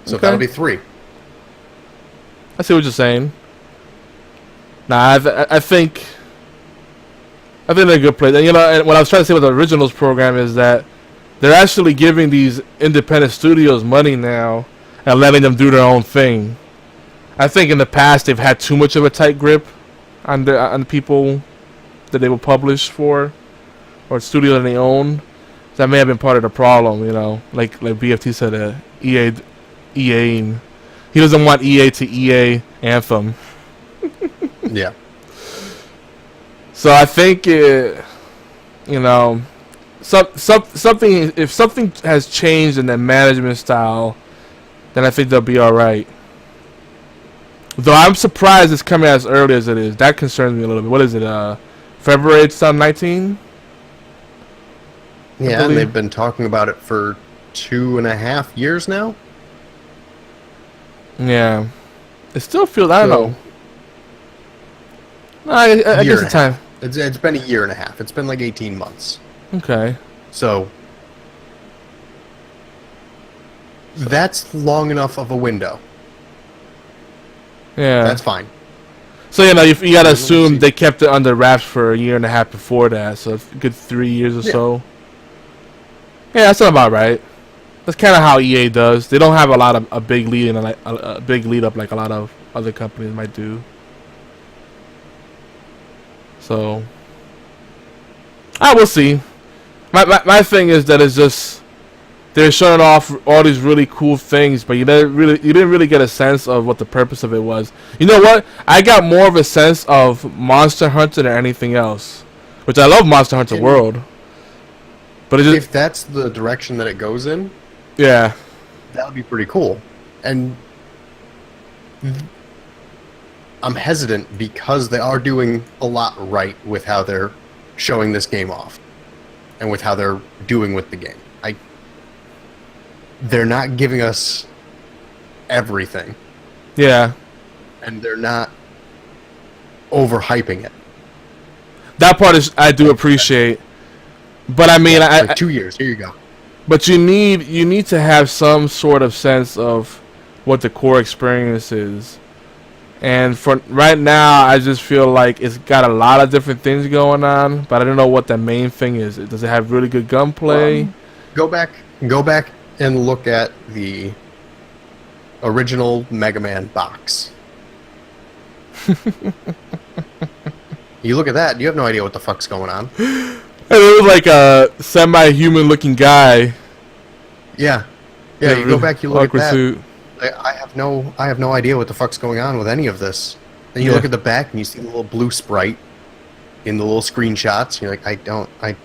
So Okay. that'll be 3. I see what you're saying. Nah, I think they're in a good place. And what I was trying to say with the Originals program is that they're actually giving these independent studios money now and letting them do their own thing. I think in the past they've had too much of a tight grip on the people that they will publish for, or studios that they own. That may have been part of the problem, like BFT said, EA. He doesn't want EA to EA Anthem. Yeah. So I think something. If something has changed in their management style, then I think they'll be all right. Though I'm surprised it's coming as early as it is. That concerns me a little bit. What is it? February 2019? Yeah, and they've been talking about it for 2.5 years now. Yeah. It still feels, I don't know. No, I guess the time. It's been a 1.5 years. It's been like 18 months. Okay. So that's long enough of a window. Yeah. That's fine. So, you gotta assume they kept it under wraps for a 1.5 years before that, so a good 3 years or so. Yeah, that's about right. That's kind of how EA does. They don't have a big lead and a big lead up like a lot of other companies might do. So, I will see. My thing is that it's just they're showing off all these really cool things, but you didn't really get a sense of what the purpose of it was. You know what? I got more of a sense of Monster Hunter than anything else, which I love Monster Hunter World. But it's just, if that's the direction that it goes in, yeah, that would be pretty cool. And I'm hesitant because they are doing a lot right with how they're showing this game off and with how they're doing with the game. They're not giving us everything. Yeah. And they're not overhyping it. That part is I do appreciate. But I mean, like 2 years. Here you go. But you need to have some sort of sense of what the core experience is. And for right now, I just feel like it's got a lot of different things going on, but I don't know what the main thing is. Does it have really good gunplay? Go back and look at the original Mega Man box. You look at that, you have no idea what the fuck's going on. And it was like a semi-human looking guy. Yeah. Yeah, you go back, you look at that. Suit. I have no idea what the fuck's going on with any of this. Then you look at the back and you see the little blue sprite in the little screenshots. You're like, I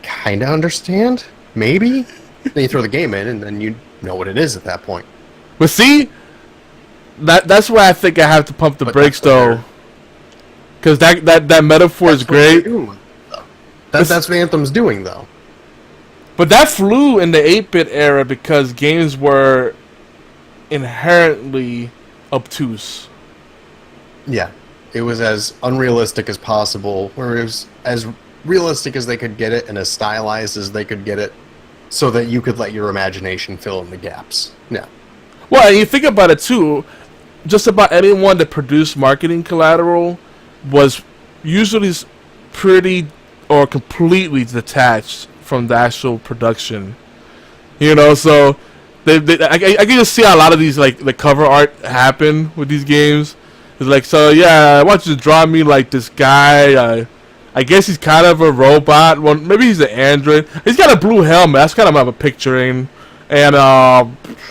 kind of understand, maybe. Then you throw the game in, and then you know what it is at that point. But see, that's where I think I have to pump the brakes, though, because that metaphor is great. That's what Anthem's doing, though. But that flew in the 8-bit era because games were inherently obtuse. Yeah, it was as unrealistic as possible, or it was as realistic as they could get it and as stylized as they could get it, so that you could let your imagination fill in the gaps. Yeah. Well, and you think about it too, just about anyone that produced marketing collateral was usually pretty or completely detached from the actual production. You know, so I can just see how a lot of these, like, the cover art happen with these games. It's like, so yeah, I want you to draw me like this guy. I guess he's kind of a robot. Well, maybe he's an android. He's got a blue helmet. That's kind of what I'm picturing. And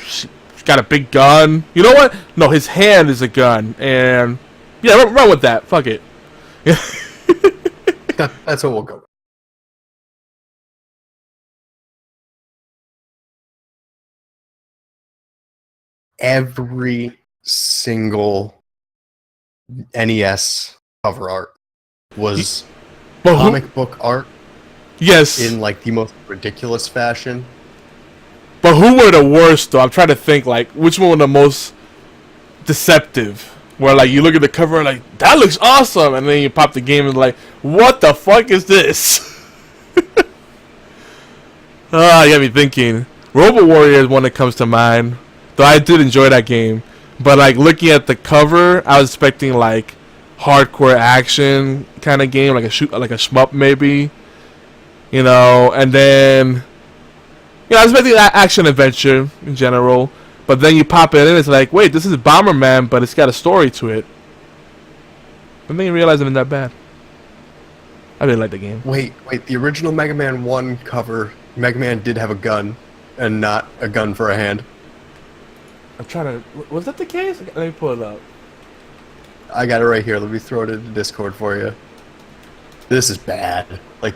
he's got a big gun. You know what? No, his hand is a gun. And yeah, run with that. Fuck it. That's what we'll go with. Every single NES cover art was comic book art. Yes. In like the most ridiculous fashion. But who were the worst, though? I'm trying to think, like, which one were the most deceptive? Where, like, you look at the cover and, like, that looks awesome! And then you pop the game and, like, what the fuck is this? You got me thinking. Robo Warrior is one that comes to mind. Though I did enjoy that game. But, like, looking at the cover, I was expecting, like, hardcore action kind of game. Like a shmup, maybe. You know, and then... You know, I was expecting that action adventure in general. But then you pop it in, it's like, wait, this is Bomberman, but it's got a story to it. But then you realize it isn't that bad. I really like the game. Wait, the original Mega Man 1 cover, Mega Man did have a gun, and not a gun for a hand. I'm trying to... Was that the case? Let me pull it up. I got it right here. Let me throw it into Discord for you. This is bad. Like,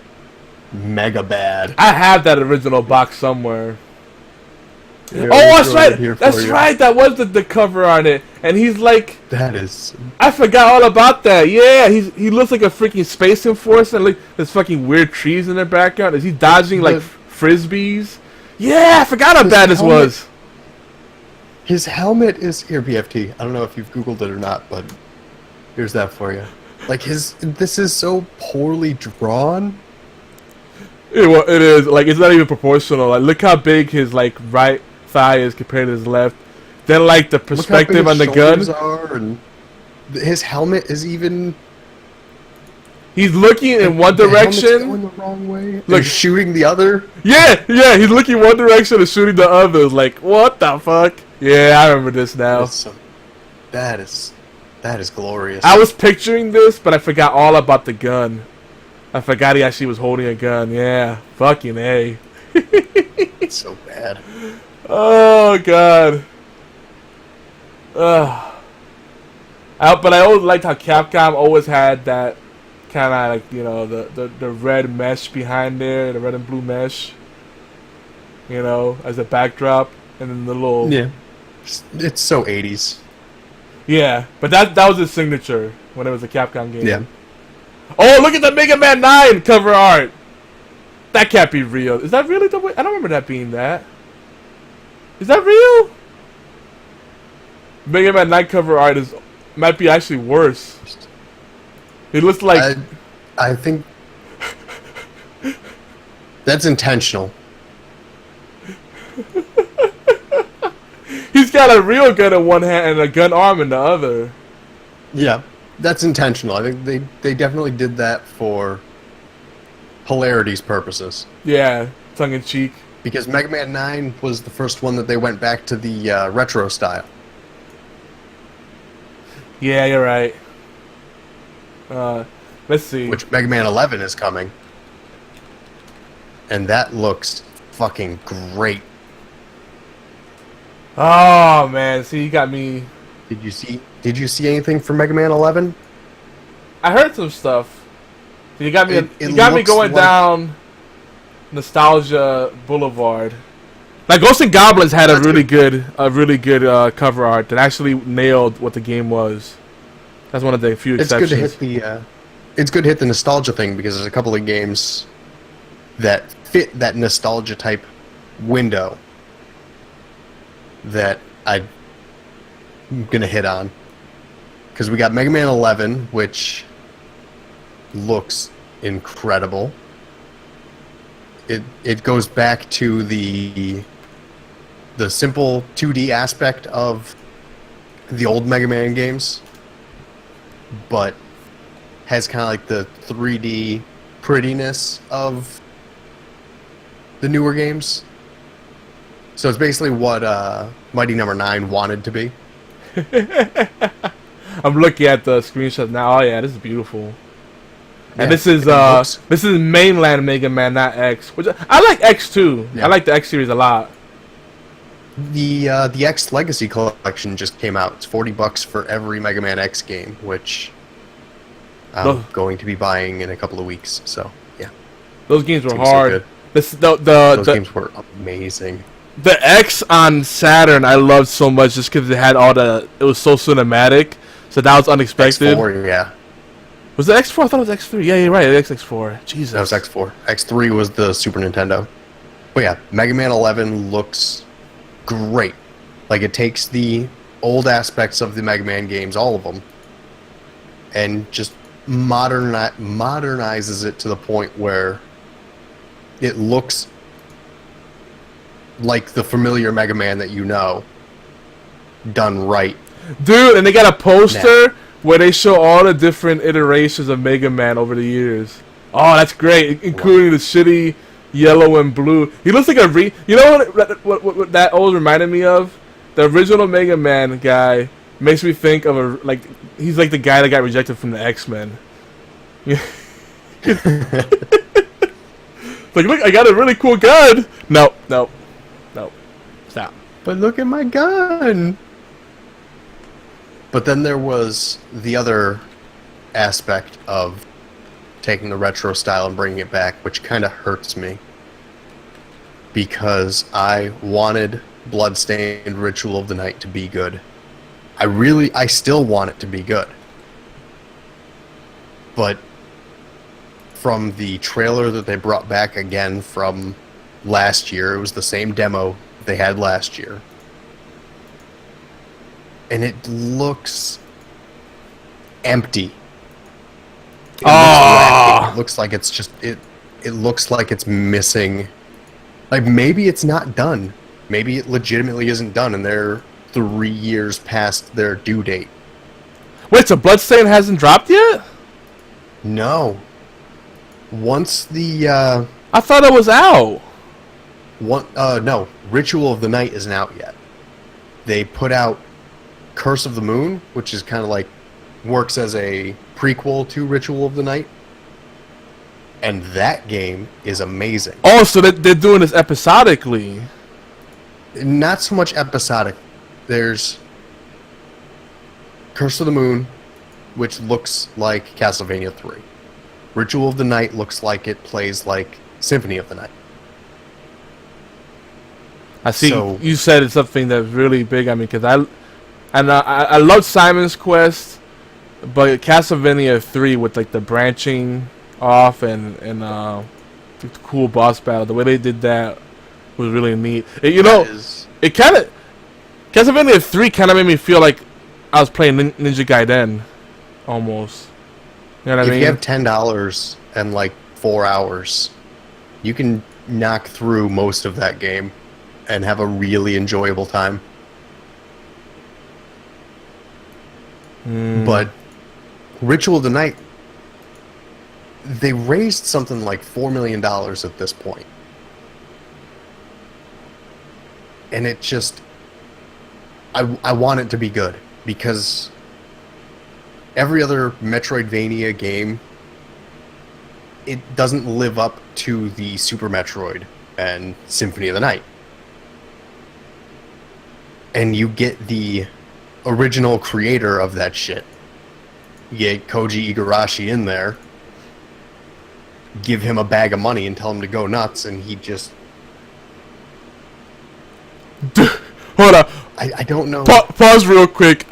mega bad. I have that original box somewhere. Here, oh, that's right. That's right. That was the cover on it. And he's like... That is... I forgot all about that. Yeah, he looks like a freaking space enforcer. Like, there's fucking weird trees in the background. Is he dodging, like, frisbees? Yeah, I forgot how bad this was. His helmet is here, BFT. I don't know if you've Googled it or not, but here's that for you. Like this is so poorly drawn. It is like it's not even proportional. Like look how big his like right thigh is compared to his left. Then like the perspective on the gun. Are, and his helmet is even. He's looking in one direction. Going the wrong way. Look, shooting the other. Yeah. He's looking one direction and shooting the other. Like what the fuck? Yeah, I remember this now. That is glorious. I was picturing this, but I forgot all about the gun. I forgot he actually was holding a gun. Yeah, fucking A. It's so bad. Oh god. But I always liked how Capcom always had that kind of like, you know, the red mesh behind there, the red and blue mesh, you know, as a backdrop, and then the little it's so 80s. Yeah, but that was his signature when it was a Capcom game. Yeah. Oh, look at the Mega Man 9 cover art. That can't be real. Is that really the way? I don't remember that being that. Is that real? Mega Man 9 cover art might be actually worse. It looks like I think that's intentional. He's got a real gun in one hand and a gun arm in the other. Yeah, that's intentional. I think they definitely did that for hilarity's purposes. Yeah, tongue in cheek. Because Mega Man 9 was the first one that they went back to the retro style. Yeah, you're right. Let's see. Which Mega Man 11 is coming. And that looks fucking great. Oh man, see, you got me. Did you see anything from Mega Man 11? I heard some stuff. You got me. It got me looks going like down nostalgia boulevard. Like Ghosts and Goblins had a really good cover art that actually nailed what the game was. That's one of the few exceptions. It's good to hit the nostalgia thing because there's a couple of games that fit that nostalgia type window that I'm gonna hit on. Because we got Mega Man 11, which looks incredible. It goes back to the simple 2D aspect of the old Mega Man games, but has kind of like the 3D prettiness of the newer games. So it's basically what Mighty Number 9 wanted to be. I'm looking at the screenshot now. Oh yeah, this is beautiful. Yeah, and this is mainland Mega Man, not X. Which I like X too. Yeah. I like the X series a lot. The X Legacy Collection just came out. It's $40 for every Mega Man X game, which I'm going to be buying in a couple of weeks. So yeah, those games were hard. Those games were amazing. The X on Saturn I loved so much just because it had it was so cinematic. So that was unexpected. X4, yeah. Was it X4? I thought it was X3. Yeah, you're right. X4. Jesus. That was X4. X3 was the Super Nintendo. But yeah, Mega Man 11 looks great. Like it takes the old aspects of the Mega Man games, all of them, and just modernizes it to the point where it looks like the familiar Mega Man that you know, done right. Dude, and they got a poster where they show all the different iterations of Mega Man over the years. Oh, that's great, including the shitty yellow and blue. He looks like you know what that always reminded me of? The original Mega Man guy makes me think of he's like the guy that got rejected from the X-Men. Like, look, I got a really cool gun. No. Stop. But look at my gun. But then there was the other aspect of taking the retro style and bringing it back, which kind of hurts me. Because I wanted Bloodstained Ritual of the Night to be good. I still want it to be good. But from the trailer that they brought back again from last year. It was the same demo they had last year. And it looks empty. It looks like it's just it looks like it's missing. Like, maybe it's not done. Maybe it legitimately isn't done and they're 3 years past their due date. Wait, so Bloodstain hasn't dropped yet? No. Once the I thought it was out. No, Ritual of the Night isn't out yet. They put out Curse of the Moon, which is kind of like works as a prequel to Ritual of the Night. And that game is amazing. Oh, so they're doing this episodically. Not so much episodic. There's Curse of the Moon, which looks like Castlevania 3. Ritual of the Night looks like it plays like Symphony of the Night. I see. So, you said it's something that's really big. I mean, because I love Simon's Quest, but Castlevania 3 with like the branching off and the cool boss battle, the way they did that was really neat. It kind of Castlevania 3 kind of made me feel like I was playing Ninja Gaiden almost. You know what I mean? If you have $10 and like 4 hours, you can knock through most of that game and have a really enjoyable time. But Ritual of the Night, they raised something like $4 million at this point. And it just... I want it to be good, because every other Metroidvania game, it doesn't live up to the Super Metroid and Symphony of the Night. And you get the original creator of that shit. You get Koji Igarashi in there, give him a bag of money and tell him to go nuts, and he just... Hold on. I don't know. Pause real quick.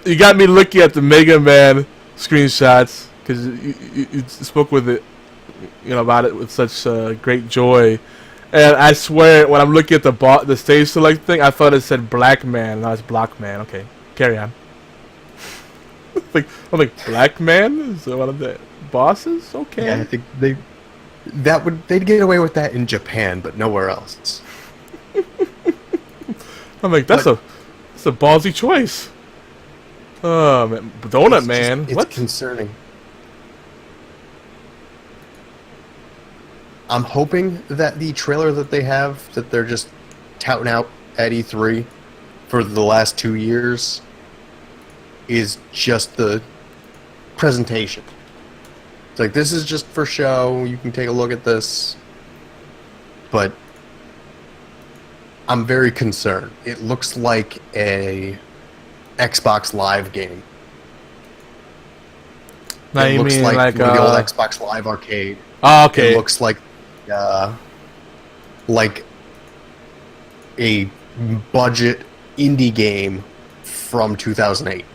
You got me looking at the Mega Man screenshots, because you spoke with it, about it with such great joy. And I swear, when I'm looking at the stage select thing, I thought it said Black Man. No, it's Block Man. Okay, carry on. I'm like, Black Man? Is that one of the bosses? Okay. Yeah, I think they'd get away with that in Japan, but nowhere else. I'm like, that's a ballsy choice. Oh man, Donut Man. It's what? Concerning. I'm hoping that the trailer that they have, that they're just touting out at E3 for the last 2 years, is just the presentation. It's like, this is just for show, you can take a look at this. But I'm very concerned. It looks like a Xbox Live game. Now it you looks mean like the old Xbox Live arcade. Oh, okay. It looks like a budget indie game from 2008.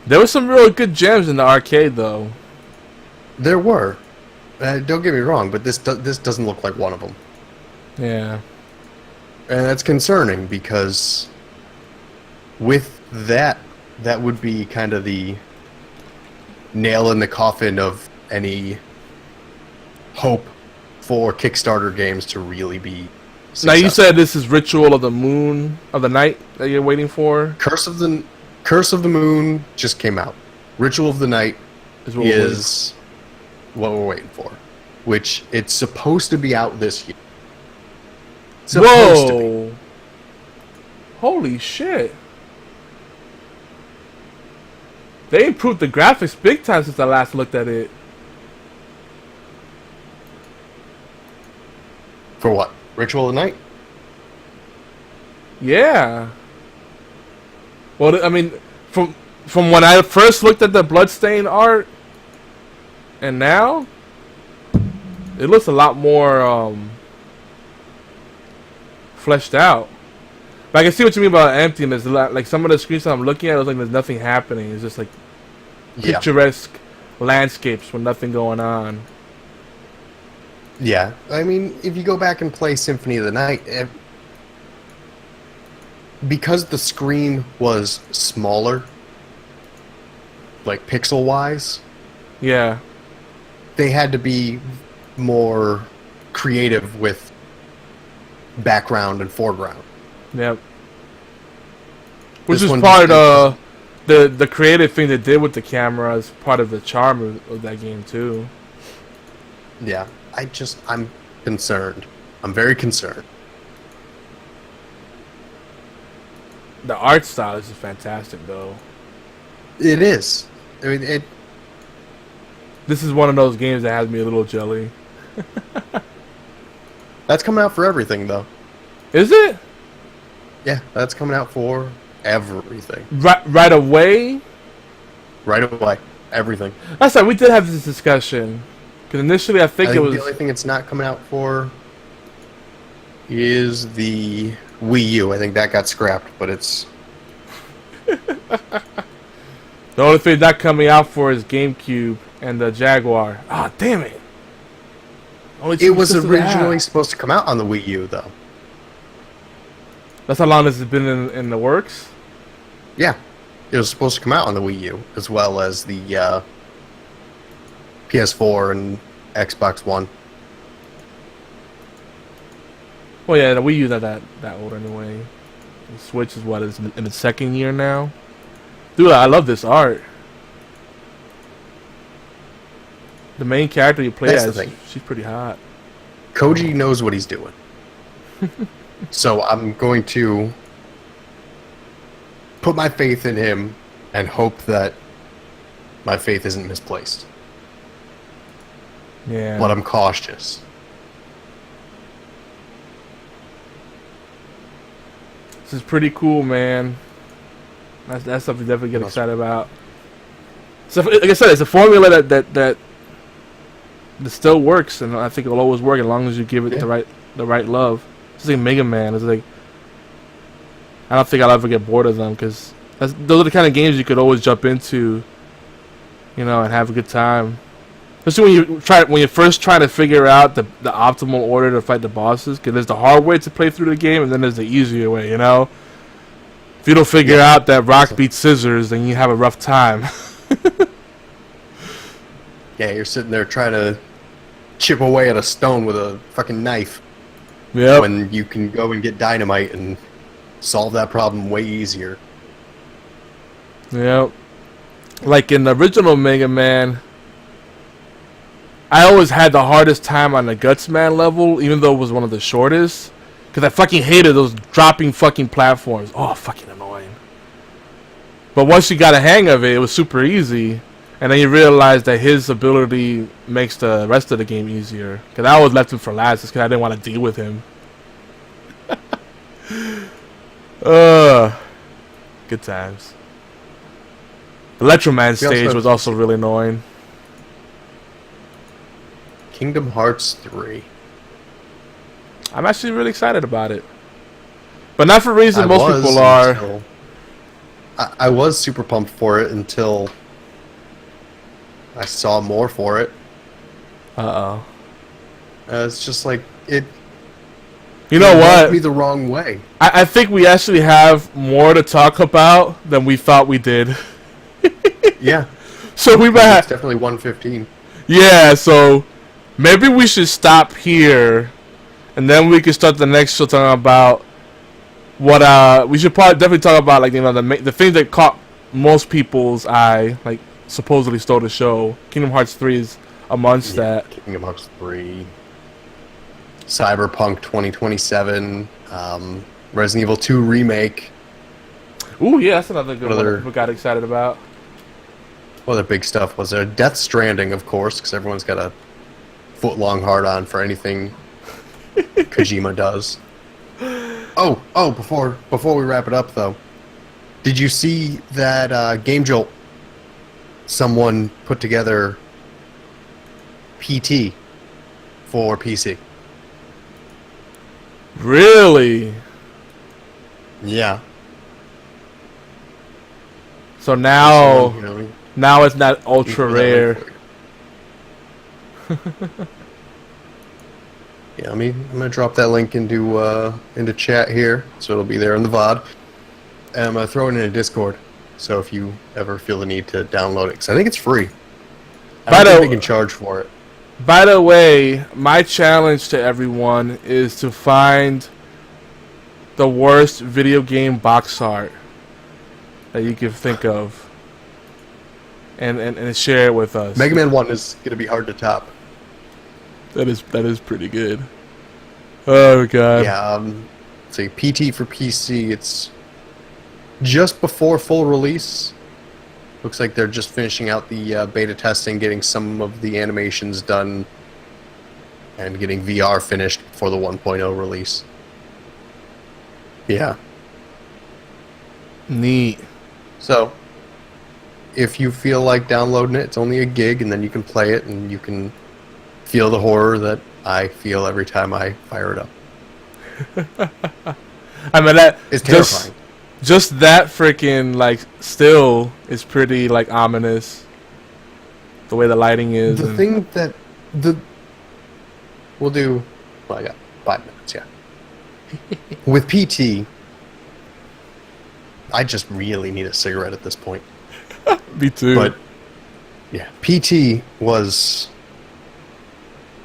There were some real good gems in the arcade, though. There were. Don't get me wrong, but this doesn't look like one of them. Yeah. And that's concerning, because with that would be kind of the nail in the coffin of any hope for Kickstarter games to really be successful. Now, you said this is Ritual of the Moon, of the Night, that you're waiting for? Curse of the Moon just came out. Ritual of the Night is what we're waiting for. Which, it's supposed to be out this year. Supposed to be. Holy shit. They improved the graphics big time since I last looked at it. For what? Ritual of the Night? Yeah. Well, I mean, from when I first looked at the Bloodstained art, and now, it looks a lot more fleshed out. But I can see what you mean about emptiness. Like, some of the screenshots I'm looking at, it looks like there's nothing happening. It's just like picturesque landscapes with nothing going on. Yeah, I mean, if you go back and play Symphony of the Night, because the screen was smaller, like pixel-wise, Yeah. they had to be more creative with background and foreground. Yep. Which This is one part just- the creative thing they did with the camera is part of the charm of that game too. Yeah, I'm concerned. I'm very concerned. The art style is just fantastic though. It is. I mean, This is one of those games that has me a little jelly. that's coming out for everything, though. Is it? Yeah, that's coming out for everything. Right away? Right away. Everything. That's right, we did have this discussion. Because initially I think it was... The only thing it's not coming out for is the Wii U. I think that got scrapped, but it's... The only thing not coming out for is GameCube and the Jaguar. Ah, damn it. It was originally supposed to come out on the Wii U, though. That's how long this has been in the works? Yeah. It was supposed to come out on the Wii U, as well as the PS4 and Xbox One. Well, yeah, the Wii U's not that old anyway. The Switch is what, is in its second year now? Dude, I love this art. The main character you play That's the as, thing. she's pretty hot. Koji knows what he's doing. So I'm going to put my faith in him and hope that my faith isn't misplaced. Yeah. But I'm cautious. This is pretty cool, man. That's something to definitely get excited about. So, like I said, it's a formula that still works, and I think it'll always work as long as you give it the right love. It's like Mega Man. It's like I don't think I'll ever get bored of them because those are the kind of games you could always jump into, you know, and have a good time. Especially when you're first trying to figure out the optimal order to fight the bosses. Because there's the hard way to play through the game, and then there's the easier way. You know, if you don't figure out that rock beats scissors, then you have a rough time. Yeah, you're sitting there trying to chip away at a stone with a fucking knife. Yeah. When you can go and get dynamite and solve that problem way easier. Yeah. Like in the original Mega Man, I always had the hardest time on the Guts Man level, even though it was one of the shortest. Because I fucking hated those dropping fucking platforms. Oh, fucking annoying. But once you got a hang of it, it was super easy. And then you realize that his ability makes the rest of the game easier. Because I always left him for last just because I didn't want to deal with him. Good times. The Electro Man stage was also really annoying. Kingdom Hearts 3. I'm actually really excited about it. But not for reasons most people are. I was super pumped for it until I saw more for it. Uh-oh. It's just like, it... You know what? rubbed me the wrong way. I think we actually have more to talk about than we thought we did. Yeah. So we might have... It's definitely 115. Yeah, so maybe we should stop here, and then we can start the next show talking about what we should probably definitely talk about, like, you know, the things that caught most people's eye, like supposedly stole the show. Kingdom Hearts 3 is amongst that. Kingdom Hearts 3, Cyberpunk 2027, Resident Evil 2 remake. Ooh, yeah, that's another good one we got excited about. What other big stuff was there? Death Stranding, of course, because everyone's got a foot-long hard-on for anything Kojima does. Oh, before we wrap it up, though, did you see that Game Jolt? Someone put together PT for PC. Really? Yeah. So now, You know, now it's not ultra rare. Yeah, I'm gonna drop that link into chat here, so it'll be there in the VOD. And I'm gonna throw it in a Discord, so if you ever feel the need to download it, because I think it's free. I don't think they can charge for it. By the way, my challenge to everyone is to find the worst video game box art that you can think of, and share it with us. Mega Man 1 is gonna be hard to top. That is pretty good. Oh god. Yeah. Say PT for PC. It's just before full release. Looks like they're just finishing out the beta testing, getting some of the animations done, and getting VR finished for the 1.0 release. Yeah. Neat. So, if you feel like downloading it, it's only a gig, and then you can play it, and you can feel the horror that I feel every time I fire it up. I mean, that is terrifying. Just that freaking, like, still is pretty, like, ominous. The way the lighting is. The thing that we'll do. Well, I got 5 minutes. Yeah. With PT, I just really need a cigarette at this point. Me too. But yeah, PT was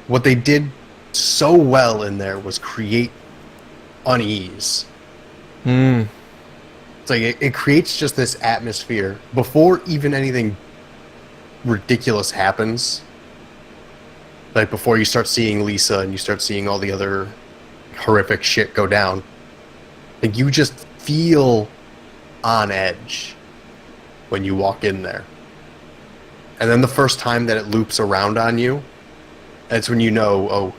what they did so well in there was create unease. It's like it creates just this atmosphere before even anything ridiculous happens. Like before you start seeing Lisa and you start seeing all the other horrific shit go down. Like you just feel on edge when you walk in there. And then the first time that it loops around on you, that's when you know, oh,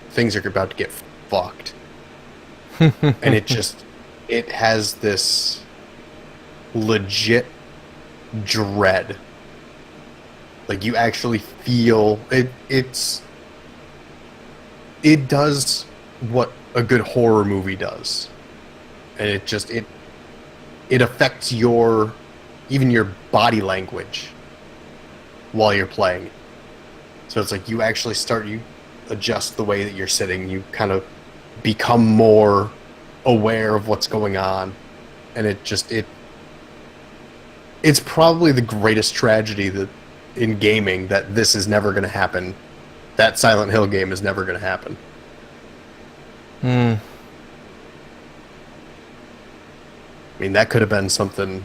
things are about to get fucked. And it has this legit dread. Like you actually feel it. It does what a good horror movie does, and it affects even your body language while you're playing. So it's like you adjust the way that you're sitting. You kind of become more aware of what's going on, and it's probably the greatest tragedy that in gaming that this is never going to happen. That Silent Hill game is never going to happen. I mean, that could have been something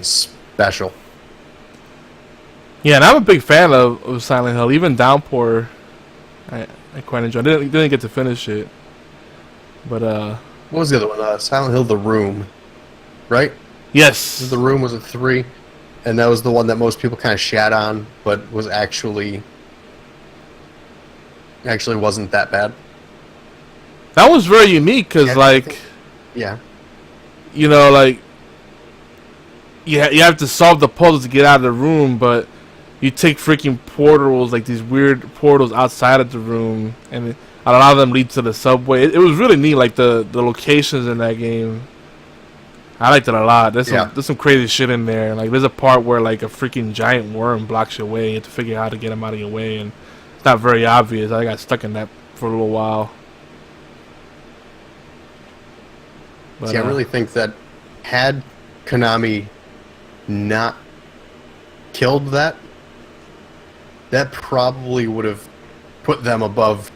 special. Yeah, and I'm a big fan of Silent Hill. Even Downpour, I quite enjoyed. Didn't get to finish it, but what was the other one? Silent Hill: The Room, right? Yes. The Room was a 3, and that was the one that most people kind of shat on, but was actually wasn't that bad. That was very unique because, yeah, you know, like you have to solve the puzzle to get out of the room, but you take freaking portals, like these weird portals outside of the room, and a lot of them lead to the subway. It was really neat, like the locations in that game. I liked it a lot. There's some crazy shit in there. Like there's a part where like a freaking giant worm blocks your way. You have to figure out how to get him out of your way, and it's not very obvious. I got stuck in that for a little while. But, see, I really think that had Konami not killed that probably would have put them above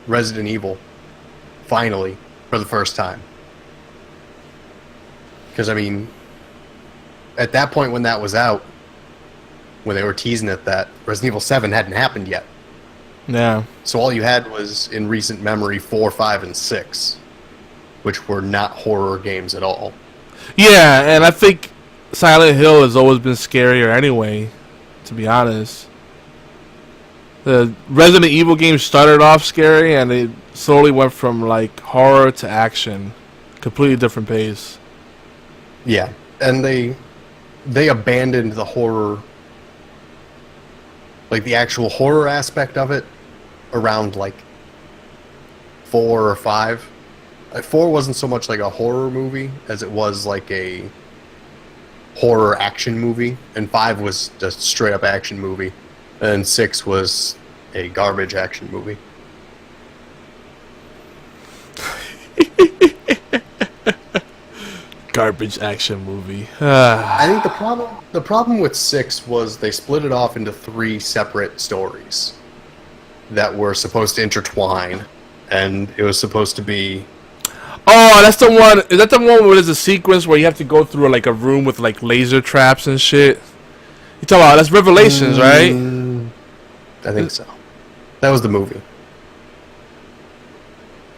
Resident Evil, finally, for the first time. Because, I mean, at that point when that was out, when they were teasing it, that Resident Evil 7 hadn't happened yet. Yeah. So all you had was, in recent memory, 4, 5, and 6, which were not horror games at all. Yeah, and I think Silent Hill has always been scarier anyway, to be honest. The Resident Evil games started off scary, and they slowly went from, like, horror to action. Completely different pace. Yeah, and they abandoned the horror, like the actual horror aspect of it, around like 4 or 5. 4 wasn't so much like a horror movie as it was like a horror action movie, and 5 was just straight up action movie, and 6 was a garbage action movie. garbage action movie. I think the problem with 6 was they split it off into 3 separate stories that were supposed to intertwine, and it was supposed to be. Oh, that's the one. Is that the one where there's a sequence where you have to go through like a room with like laser traps and shit? You talking about that's Revelations, right? I think so. That was the movie.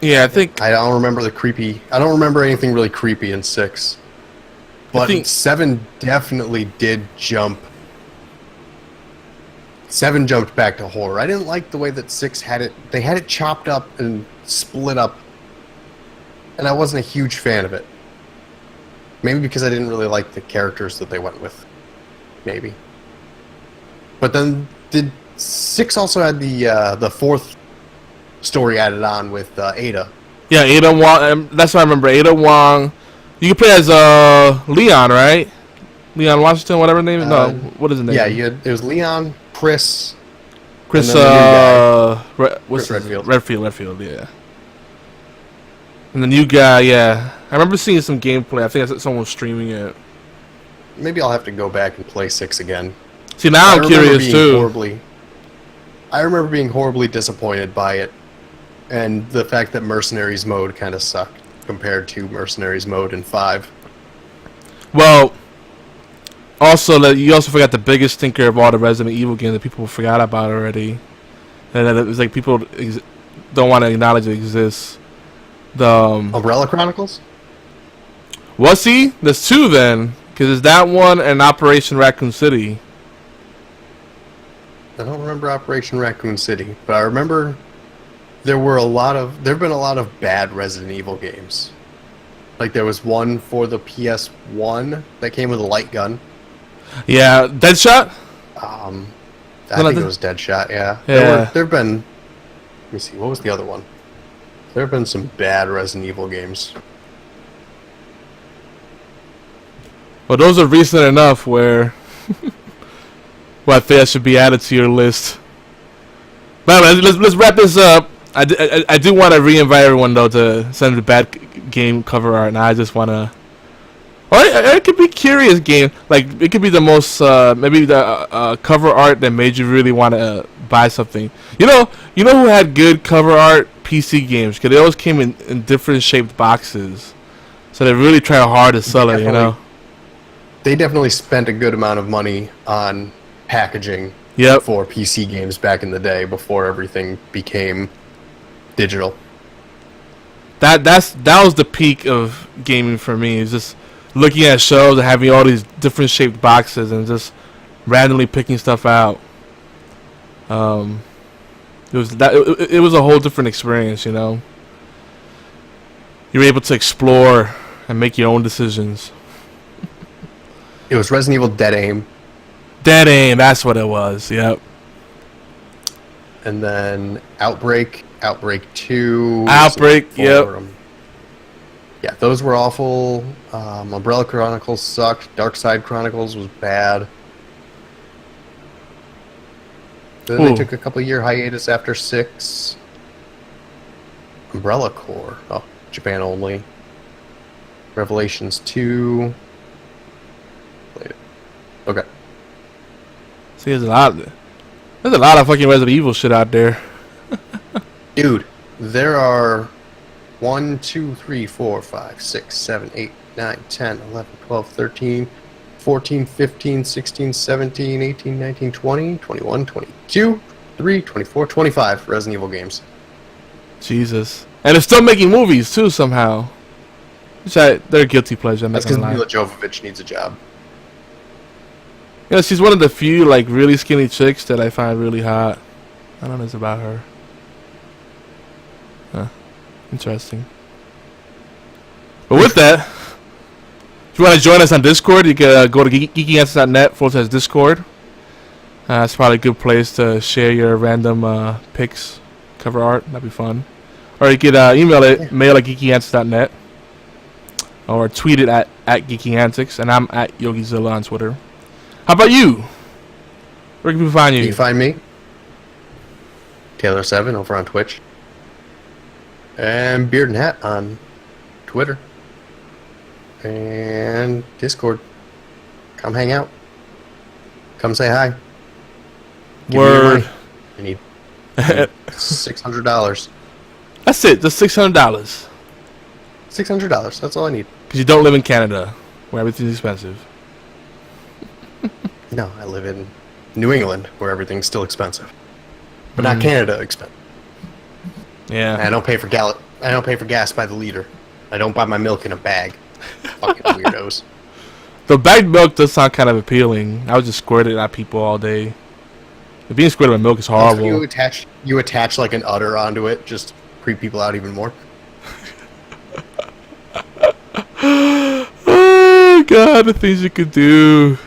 Yeah, I think. I don't remember I don't remember anything really creepy in 6. But 7 definitely did jump. 7 jumped back to horror. I didn't like the way that 6 had it. They had it chopped up and split up. And I wasn't a huge fan of it. Maybe because I didn't really like the characters that they went with. Maybe. But then did 6 also had the 4th story added on with Ada. Yeah, Ada Wong. That's what I remember. Ada Wong. You can play as Leon, right? Leon Washington, whatever his name is. No, what is his name? Yeah, it was Leon, Chris. Chris. What's Redfield. Redfield, yeah. And the new guy, yeah. I remember seeing some gameplay. I think someone was streaming it. Maybe I'll have to go back and play 6 again. See, now I'm curious too. I remember being horribly disappointed by it, and the fact that Mercenaries mode kind of sucked compared to Mercenaries mode in 5. Well, also you also forgot the biggest stinker of all the Resident Evil games that people forgot about already, and that it was like people don't want to acknowledge it exists. The Umbrella Chronicles? Well, see, there's 2 then, because there's that one and Operation Raccoon City. I don't remember Operation Raccoon City, but I remember there have been a lot of bad Resident Evil games. Like there was one for the PS1 that came with a light gun. Yeah, Deadshot? I think it was Deadshot, yeah. There've been, let me see, what was the other one? There have been some bad Resident Evil games. Well, those are recent enough where I think that should be added to your list. But let's wrap this up. I do want to re-invite everyone though to send the bad game cover art, and I just want to. Or it could be curious game. Like it could be the most maybe the cover art that made you really want to buy something. You know who had good cover art? PC games, because they always came in different shaped boxes, so they really try hard to sell it. You know. They definitely spent a good amount of money on packaging for PC games back in the day before everything became digital. That was the peak of gaming for me. Is just looking at shows and having all these different shaped boxes and just randomly picking stuff out. It was a whole different experience, you know. You were able to explore and make your own decisions. It was Resident Evil Dead Aim. Dead Aim, that's what it was, yep. And then Outbreak 2. Outbreak, yep. Yeah, those were awful. Umbrella Chronicles sucked. Dark Side Chronicles was bad. Then they took a couple year hiatus after 6. Umbrella Corps. Oh, Japan only. Revelations 2. Okay. See, there's a lot of fucking Resident Evil shit out there. Dude, there are 1, 2, 3, 4, 5, 6, 7, 8, 9, 10, 11, 12, 13, 14, 15, 16, 17, 18, 19, 20, 21, 22, 23, 24, 25 Resident Evil games. Jesus. And they're still making movies, too, somehow. They're a guilty pleasure. That's because Mila Jovovich needs a job. Yeah, she's one of the few, like, really skinny chicks that I find really hot. I don't know this about her. Huh. Interesting. But with that, if you want to join us on Discord, you can go to geekyantix.net/Discord. It's probably a good place to share your random pics, cover art. That'd be fun. Or you could email it, mail@geekyantix.net. Or tweet it at geekyantix. And I'm at Yogizilla on Twitter. How about you? Where can people find you? You can find me, Taylor7 over on Twitch. And Beard and Hat on Twitter. And Discord. Come hang out. Come say hi. Give me your Word. money. I need $600. That's it. Just $600. $600. That's all I need. Because you don't live in Canada, where everything's expensive. No, I live in New England, where everything's still expensive, but not Canada expensive. Yeah. I don't pay for I don't pay for gas by the liter. I don't buy my milk in a bag. Fucking weirdos. The bagged milk does sound kind of appealing. I would just squirt it at people all day. The being squirted with milk is horrible. You attach like an udder onto it, just to creep people out even more. Oh god, the things you could do.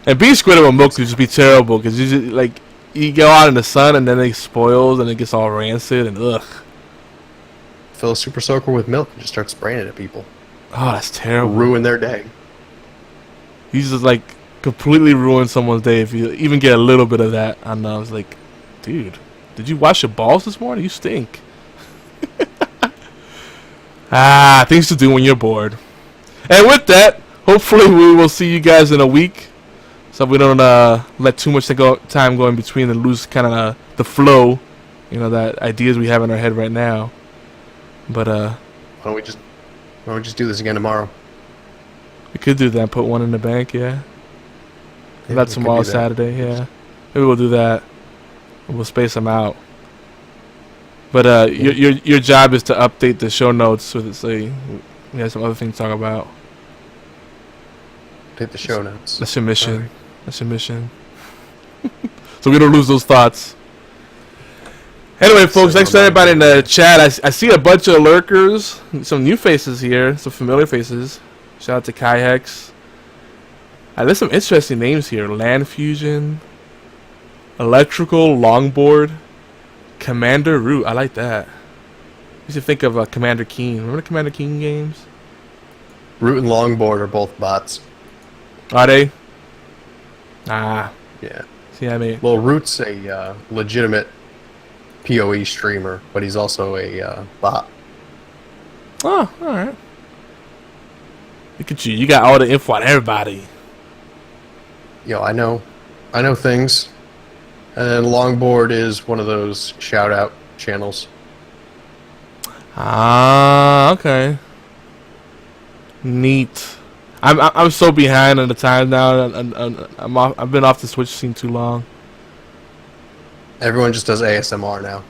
And being squirted with milk would just be terrible because you just, like, you go out in the sun and then it spoils and it gets all rancid and ugh. Fill a super soaker with milk and just start spraying it at people. Oh, that's terrible. Ruin their day. You just like completely ruin someone's day if you even get a little bit of that. I know. I was like, dude, did you wash your balls this morning? You stink. Things to do when you're bored. And with that, hopefully we will see you guys in a week. So we don't let too much time go in between and lose kind of the flow, that ideas we have in our head right now. But why don't we just do this again tomorrow? We could do that. Put one in the bank, yeah. That's tomorrow, Saturday, yeah. Maybe we'll do that. We'll space them out. But your job is to update the show notes so that we have some other things to talk about. Update the show notes. That's your mission. Right. That's your mission. So we don't lose those thoughts. Anyway, folks, thanks to everybody in the chat. I see a bunch of lurkers, some new faces here, some familiar faces. Shout out to Kai Hex. There's some interesting names here. Land Fusion, Electrical Longboard, Commander Root. I like that. You should think of Commander Keen. Remember the Commander Keen games? Root and Longboard are both bots. Are they? Yeah. See, I mean, well, Root's a legitimate PoE streamer, but he's also a bot. Oh, all right. Look at you. You got all the info on everybody. Yo, I know things. And Longboard is one of those shout-out channels. Okay. Neat. I'm so behind on the time now. I've been off the Switch scene too long. Everyone just does ASMR now.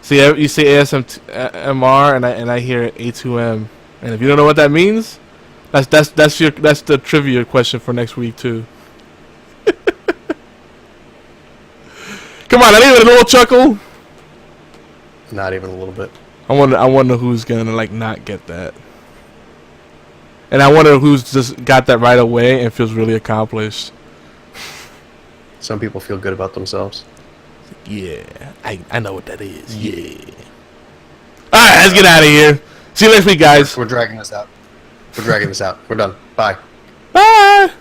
See, you say ASMR, and I hear A2M, and if you don't know what that means, that's the trivia question for next week too. Come on, not even a little chuckle. Not even a little bit. I wonder who's gonna not get that, and I wonder who's just got that right away and feels really accomplished. Some people feel good about themselves. Yeah, I know what that is. Yeah. All right, let's get out of here. See you next week, guys. We're dragging this out. We're done. Bye. Bye.